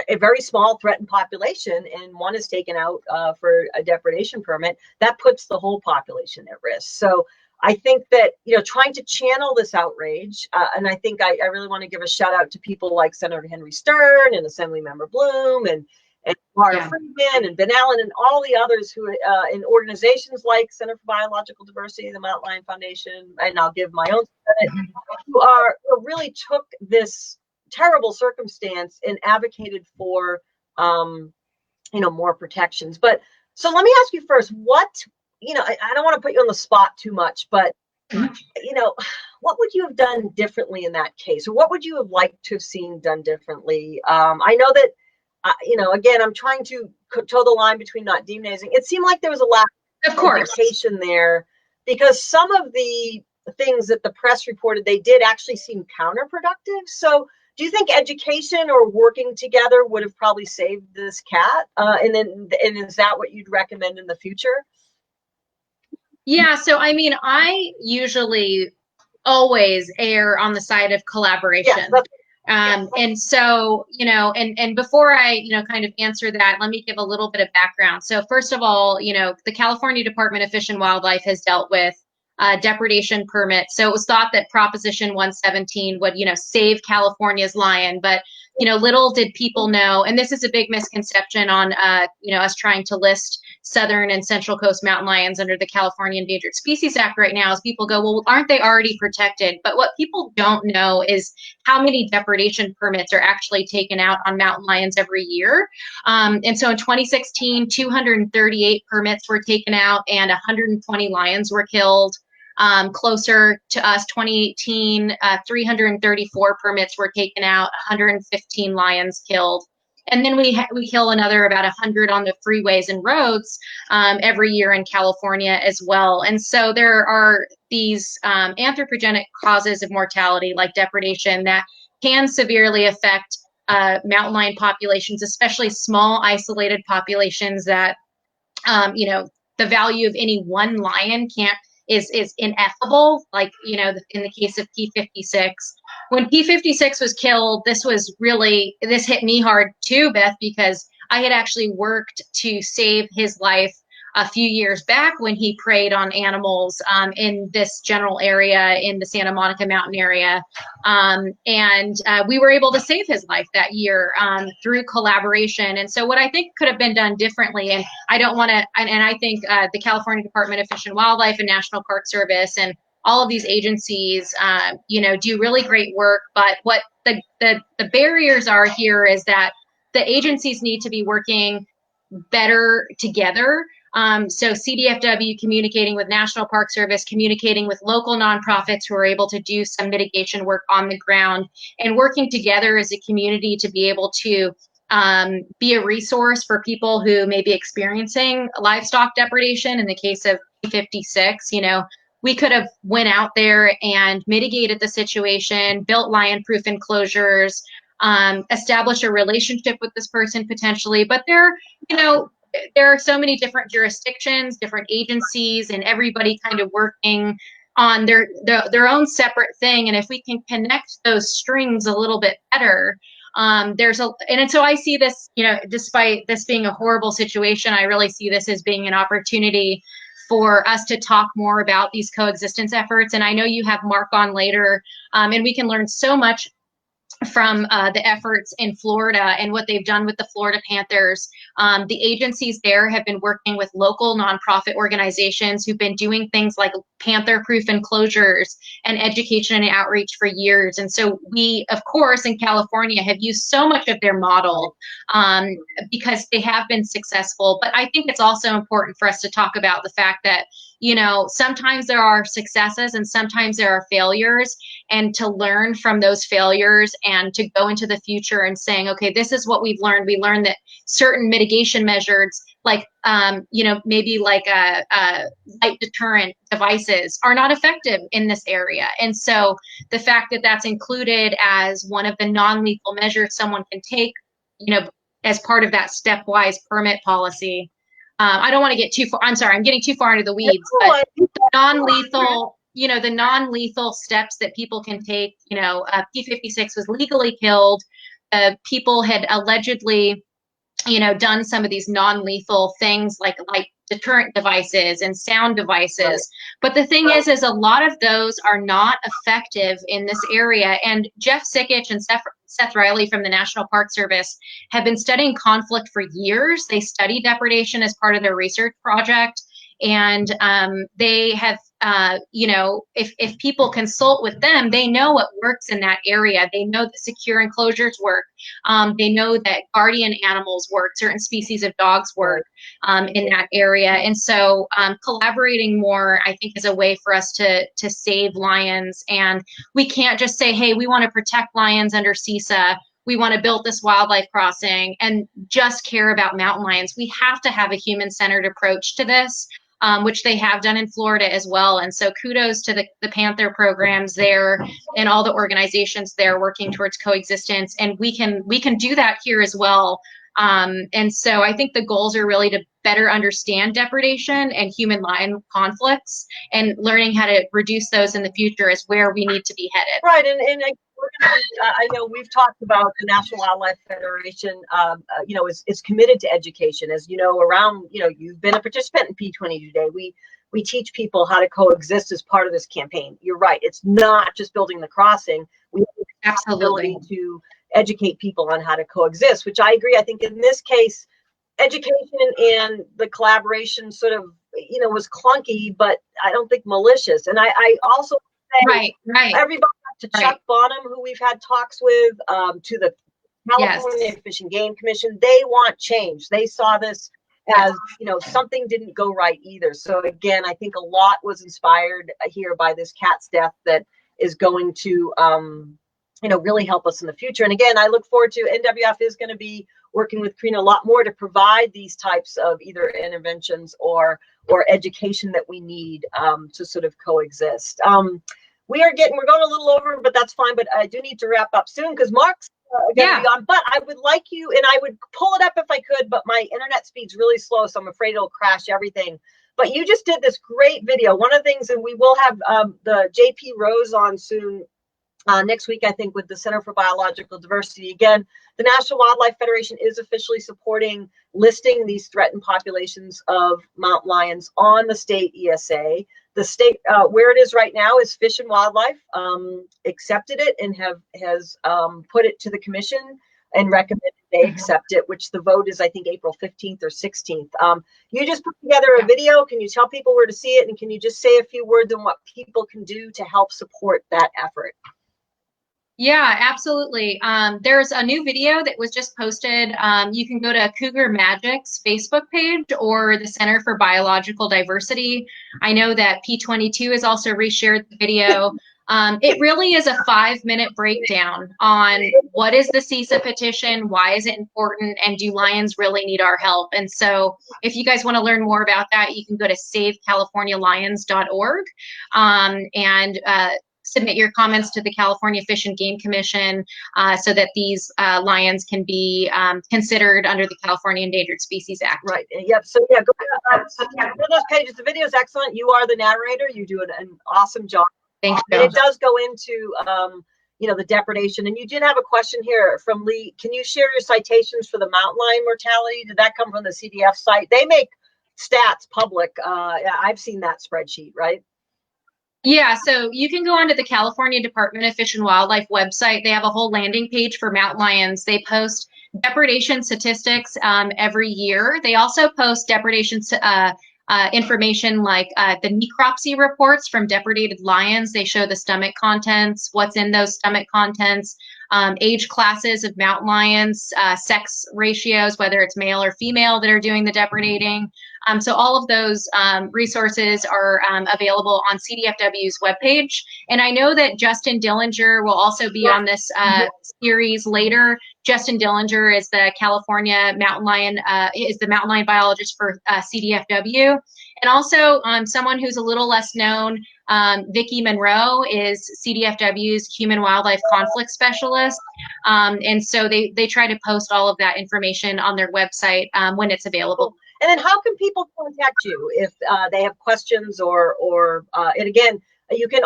a very small threatened population and one is taken out for a depredation permit, that puts the whole population at risk. So I think that, trying to channel this outrage, and I think I really want to give a shout out to people like Senator Henry Stern and Assemblymember Bloom and Laura Friedman and Ben Allen and all the others who in organizations like Center for Biological Diversity, the Mountain Lion Foundation, and I'll give my own credit, who really took this terrible circumstance and advocated for, more protections. But so let me ask you first, what, I don't want to put you on the spot too much, but, what would you have done differently in that case? Or what would you have liked to have seen done differently? I know that, again, I'm trying to toe the line between not demonizing. It seemed like there was a lack of education there, because some of the things that the press reported, they did actually seem counterproductive. So do you think education or working together would have probably saved this cat? And is that what you'd recommend in the future? Yeah. So, I usually always err on the side of collaboration. And so, and before I, kind of answer that, let me give a little bit of background. So first of all, the California Department of Fish and Wildlife has dealt with depredation permits. So it was thought that Proposition 117 would, save California's lion, but little did people know, and this is a big misconception on, us trying to list southern and central coast mountain lions under the California Endangered Species Act right now, is people go, well, aren't they already protected? But what people don't know is how many depredation permits are actually taken out on mountain lions every year. And so in 2016, 238 permits were taken out and 120 lions were killed. Closer to us, 2018, 334 permits were taken out, 115 lions killed. And then we kill another about 100 on the freeways and roads every year in California as well. And so there are these anthropogenic causes of mortality like depredation that can severely affect mountain lion populations, especially small isolated populations that, the value of any one lion is ineffable. Like, in the case of P-56, when P-56 was killed, this hit me hard too, Beth, because I had actually worked to save his life a few years back when he preyed on animals in this general area in the Santa Monica Mountain area. And we were able to save his life that year through collaboration. And so what I think could have been done differently, and I don't want to, and I think the California Department of Fish and Wildlife and National Park Service and all of these agencies, do really great work. But what the barriers are here is that the agencies need to be working better together. So CDFW communicating with National Park Service, communicating with local nonprofits who are able to do some mitigation work on the ground, and working together as a community to be able to be a resource for people who may be experiencing livestock depredation. In the case of P-56, we could have went out there and mitigated the situation, built lion-proof enclosures, establish a relationship with this person potentially. But there are so many different jurisdictions, different agencies, and everybody kind of working on their own separate thing. And if we can connect those strings a little bit better, and so I see this, despite this being a horrible situation, I really see this as being an opportunity for us to talk more about these coexistence efforts. And I know you have Mark on later, and we can learn so much from the efforts in Florida and what they've done with the Florida Panthers. The agencies there have been working with local nonprofit organizations who've been doing things like panther-proof enclosures and education and outreach for years. And so we, of course, in California have used so much of their model because they have been successful. But I think it's also important for us to talk about the fact that, sometimes there are successes and sometimes there are failures, and to learn from those failures and to go into the future and saying, okay, this is what we've learned. We learned that certain mitigation measures, like, maybe like light deterrent devices are not effective in this area. And so the fact that that's included as one of the non-lethal measures someone can take, as part of that stepwise permit policy. I don't want to get too far. I'm sorry, I'm getting too far into the weeds, but the non-lethal steps that people can take, P-56 was legally killed. People had allegedly, done some of these non-lethal things like deterrent devices and sound devices. Right. But the thing is a lot of those are not effective in this area. And Jeff Sikich and Seth Riley from the National Park Service have been studying conflict for years. They study depredation as part of their research project. And they have, if people consult with them, they know what works in that area. They know that secure enclosures work. They know that guardian animals work, certain species of dogs work in that area. And so collaborating more, I think, is a way for us to save lions. And we can't just say, hey, we want to protect lions under CISA. We want to build this wildlife crossing and just care about mountain lions. We have to have a human-centered approach to this. Which they have done in Florida as well. And so kudos to the Panther programs there and all the organizations there working towards coexistence. And we can do that here as well. And so I think the goals are really to better understand depredation and human-lion conflicts, and learning how to reduce those in the future is where we need to be headed. Right, and we're I know we've talked about the National Wildlife Federation, is committed to education. As you know, you've been a participant in P-22 Day. We teach people how to coexist as part of this campaign. You're right. It's not just building the crossing. We have the ability to educate people on how to coexist, which I agree. I think in this case, education and the collaboration sort of, was clunky, but I don't think malicious. And I also say everybody to Chuck Bonham, who we've had talks with, to the California Fish and Game Commission, they want change. They saw this as, something didn't go right either. So again, I think a lot was inspired here by this cat's death that is going to, really help us in the future. And again, I look forward to NWF is going to be working with Korinna a lot more to provide these types of either interventions or education that we need to sort of coexist. We're going a little over, but that's fine. But I do need to wrap up soon because Mark's going to be on. But I would like you, and I would pull it up if I could, but my internet speed's really slow, so I'm afraid it'll crash everything. But you just did this great video. One of the things, and we will have the JP Rose on soon. Next week, I think, with the Center for Biological Diversity. Again, the National Wildlife Federation is officially supporting listing these threatened populations of mountain lions on the state ESA. The state, where it is right now, is Fish and Wildlife accepted it and has put it to the commission and recommended they accept it, which the vote is, I think, April 15th or 16th. You just put together a video. Can you tell people where to see it? And can you just say a few words on what people can do to help support that effort? Yeah, absolutely. There's a new video that was just posted. You can go to Cougar Magic's Facebook page or the Center for Biological Diversity. I know that P-22 has also reshared the video. It really is a 5-minute breakdown on what is the CISA petition, why is it important, and do lions really need our help? And so if you guys want to learn more about that, you can go to savecalifornialions.org and submit your comments to the California Fish and Game Commission so that these lions can be considered under the California Endangered Species Act. Right. Yep. So yeah, go to those pages. The video is excellent. You are the narrator. You do an awesome job. Thank you. And it does go into the depredation. And you did have a question here from Lee. Can you share your citations for the mountain lion mortality? Did that come from the CDF site? They make stats public. I've seen that spreadsheet, right? Yeah, so you can go onto the California Department of Fish and Wildlife website. They have a whole landing page for mountain lions. They post depredation statistics every year. They also post depredation information like the necropsy reports from depredated lions. They show the stomach contents, what's in those stomach contents, age classes of mountain lions, sex ratios, whether it's male or female that are doing the depredating. So all of those resources are available on CDFW's webpage. And I know that Justin Dillinger will also be on this series later. Justin Dillinger is the California mountain lion, biologist for CDFW. And also someone who's a little less known, Vicki Monroe is CDFW's human wildlife conflict specialist. And so they try to post all of that information on their website when it's available. And then how can people contact you if they have questions and again, you can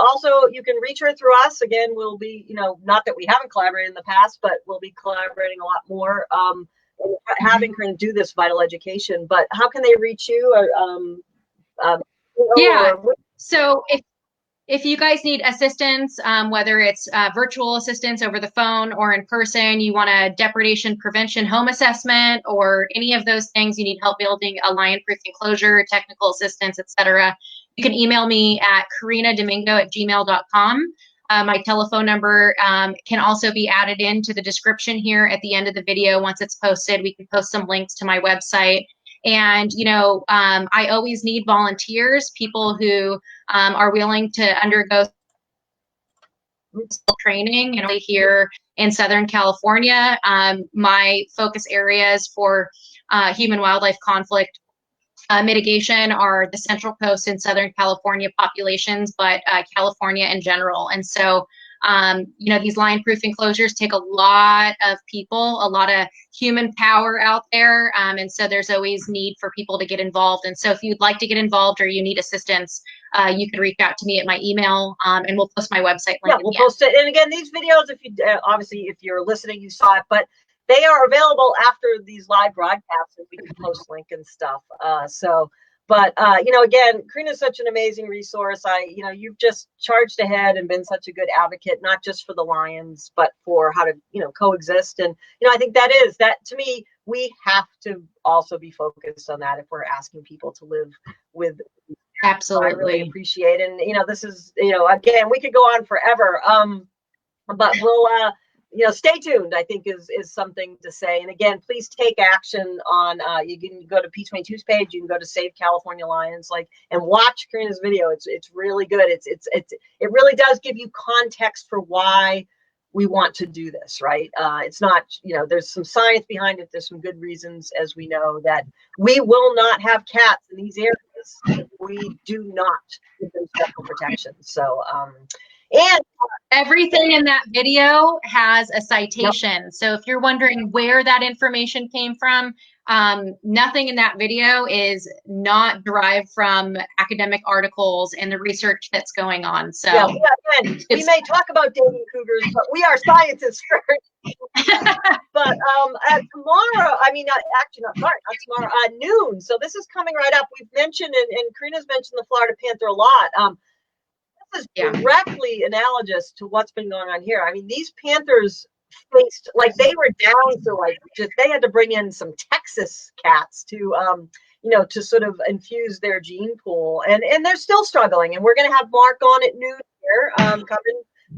reach her through us. Again, we'll be, not that we haven't collaborated in the past, but we'll be collaborating a lot more, having her do this vital education. But how can they reach you? So if you guys need assistance, whether it's virtual assistance over the phone or in person, you want a depredation prevention home assessment or any of those things, you need help building a lion-proof enclosure, technical assistance, etc., you can email me at korinnadomingo@gmail.com. My telephone number can also be added into the description here at the end of the video. Once it's posted, we can post some links to my website. And, I always need volunteers, people who are willing to undergo training here in Southern California. My focus areas for human wildlife conflict mitigation are the Central Coast and Southern California populations, but California in general. And so These lion-proof enclosures take a lot of people, a lot of human power out there. And so there's always need for people to get involved. And so if you'd like to get involved or you need assistance, you can reach out to me at my email, and we'll post my website link. Yeah, we'll post it. And again, these videos, if you obviously, if you're listening, you saw it, but they are available after these live broadcasts, and we can post link and stuff. Again, Korinna is such an amazing resource. You've just charged ahead and been such a good advocate, not just for the lions, but for how to, coexist. And, I think that to me, we have to also be focused on that if we're asking people to live with. Absolutely. So I really appreciate it. And, this is, again, we could go on forever. But we'll, stay tuned, I think is something to say. And again, please take action on, you can go to P-22's page, you can go to Save California Lions, and watch Korinna's video. It's really good. It really does give you context for why we want to do this, right? It's not, there's some science behind it. There's some good reasons, as we know, that we will not have cats in these areas if we do not give them special protection. So, and everything in that video has a citation. Yep. So if you're wondering where that information came from, nothing in that video is not derived from academic articles and the research that's going on. So again, we may talk about dating cougars, but we are scientists first. But tomorrow, not tomorrow, noon. So this is coming right up. We've mentioned, and Korinna's mentioned the Florida Panther a lot. This is directly analogous to what's been going on here. I mean, these Panthers faced, they were down to they had to bring in some Texas cats to to sort of infuse their gene pool, and they're still struggling. And we're going to have Mark on at noon here,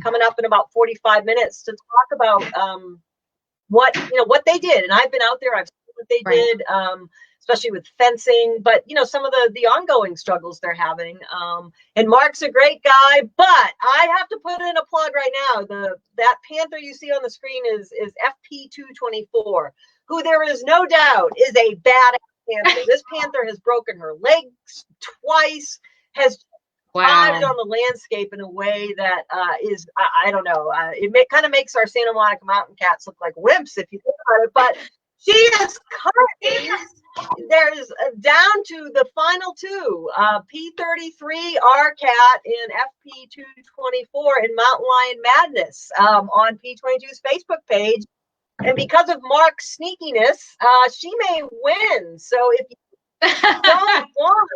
coming up in about 45 minutes to talk about what they did. And I've been out there, I've seen what they did. Especially with fencing, but some of the ongoing struggles they're having. And Mark's a great guy, but I have to put in a plug right now. That Panther you see on the screen is FP-224, who there is no doubt is a badass Panther. This Panther has broken her legs twice, has thrived on the landscape in a way that is, I don't know, it kind of makes our Santa Monica mountain cats look like wimps if you think about it, but she is currently, there's down to the final two, P-33 RCAT and FP-224 in Mountain Lion Madness on P-22's Facebook page. And because of Mark's sneakiness, she may win. So if you don't want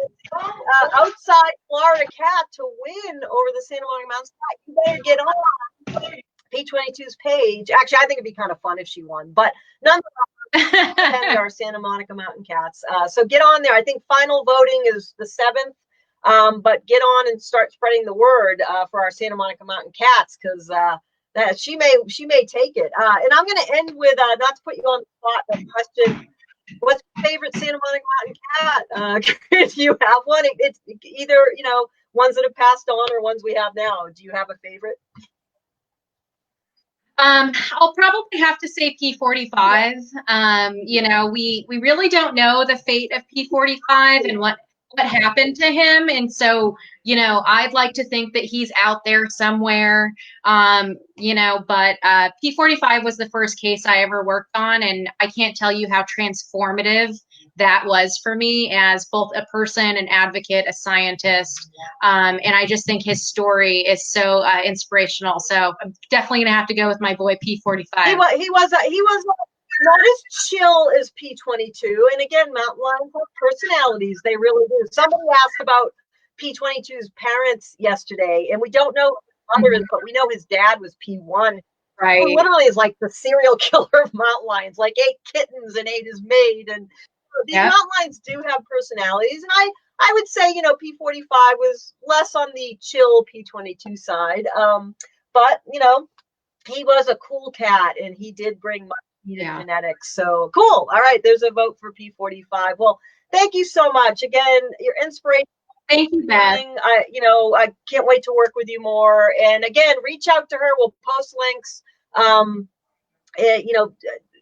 outside Florida cat to win over the Santa Monica Mountain cat, you better get on P-22's page. Actually, I think it'd be kind of fun if she won, but nonetheless, our Santa Monica Mountain Cats. So get on there. I think final voting is the 7th, but get on and start spreading the word for our Santa Monica Mountain Cats, because that she may take it. And I'm going to end with not to put you on the spot, the question: what's your favorite Santa Monica Mountain cat? If you have one, it's either ones that have passed on or ones we have now. Do you have a favorite? I'll probably have to say P-45. We really don't know the fate of P-45 and what happened to him. And so, I'd like to think that he's out there somewhere, but P-45 was the first case I ever worked on. And I can't tell you how transformative that was for me as both a person, an advocate, a scientist. And I just think his story is so inspirational. So I'm definitely going to have to go with my boy P-45. He was not as chill as P-22. And again, mountain lions have personalities. They really do. Somebody asked about P-22's parents yesterday, and we don't know who his mother is, but we know his dad was P-1. Right. Who literally is like the serial killer of mountain lions, ate kittens and ate his maid. And these mountain lions do have personalities. And I would say, P-45 was less on the chill P-22 side. But, he was a cool cat, and he did bring much needed genetics. So cool. All right. There's a vote for P-45. Well, thank you so much. Again, your inspiration. Thank you, Beth. I can't wait to work with you more. And again, reach out to her. We'll post links.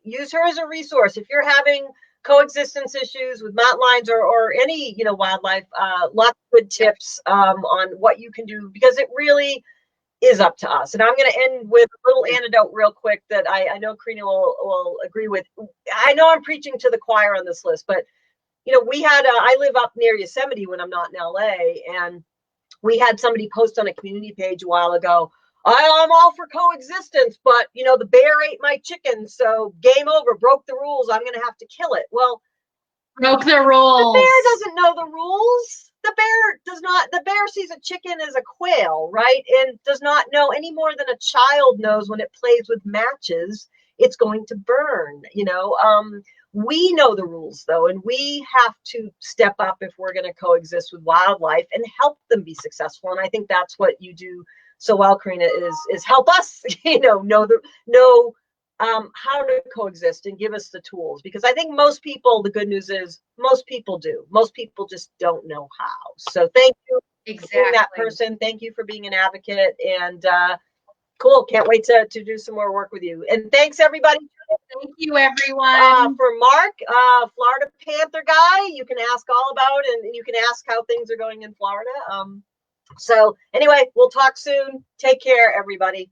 Use her as a resource. If you're having coexistence issues with mountain lions or any, wildlife, lots of good tips on what you can do, because it really is up to us. And I'm going to end with a little anecdote real quick that I know Korinna will agree with. I know I'm preaching to the choir on this list, but we had I live up near Yosemite when I'm not in LA, and we had somebody post on a community page a while ago, I'm all for coexistence, but the bear ate my chicken, so game over, broke the rules, I'm going to have to kill it. Well, broke the rules. The bear doesn't know the rules. The bear sees a chicken as a quail, right? And does not know any more than a child knows when it plays with matches, it's going to burn, We know the rules though, and we have to step up if we're going to coexist with wildlife and help them be successful. And I think that's what you do so well, Korinna, is help us, know how to coexist and give us the tools. Because I think most people, the good news is most people do. Most people just don't know how. So thank you for being that person. Thank you for being an advocate. And cool. Can't wait to do some more work with you. And thanks, everybody. Thank you, everyone. For Mark, Florida Panther guy, you can ask all about, and you can ask how things are going in Florida. So anyway, we'll talk soon. Take care, everybody.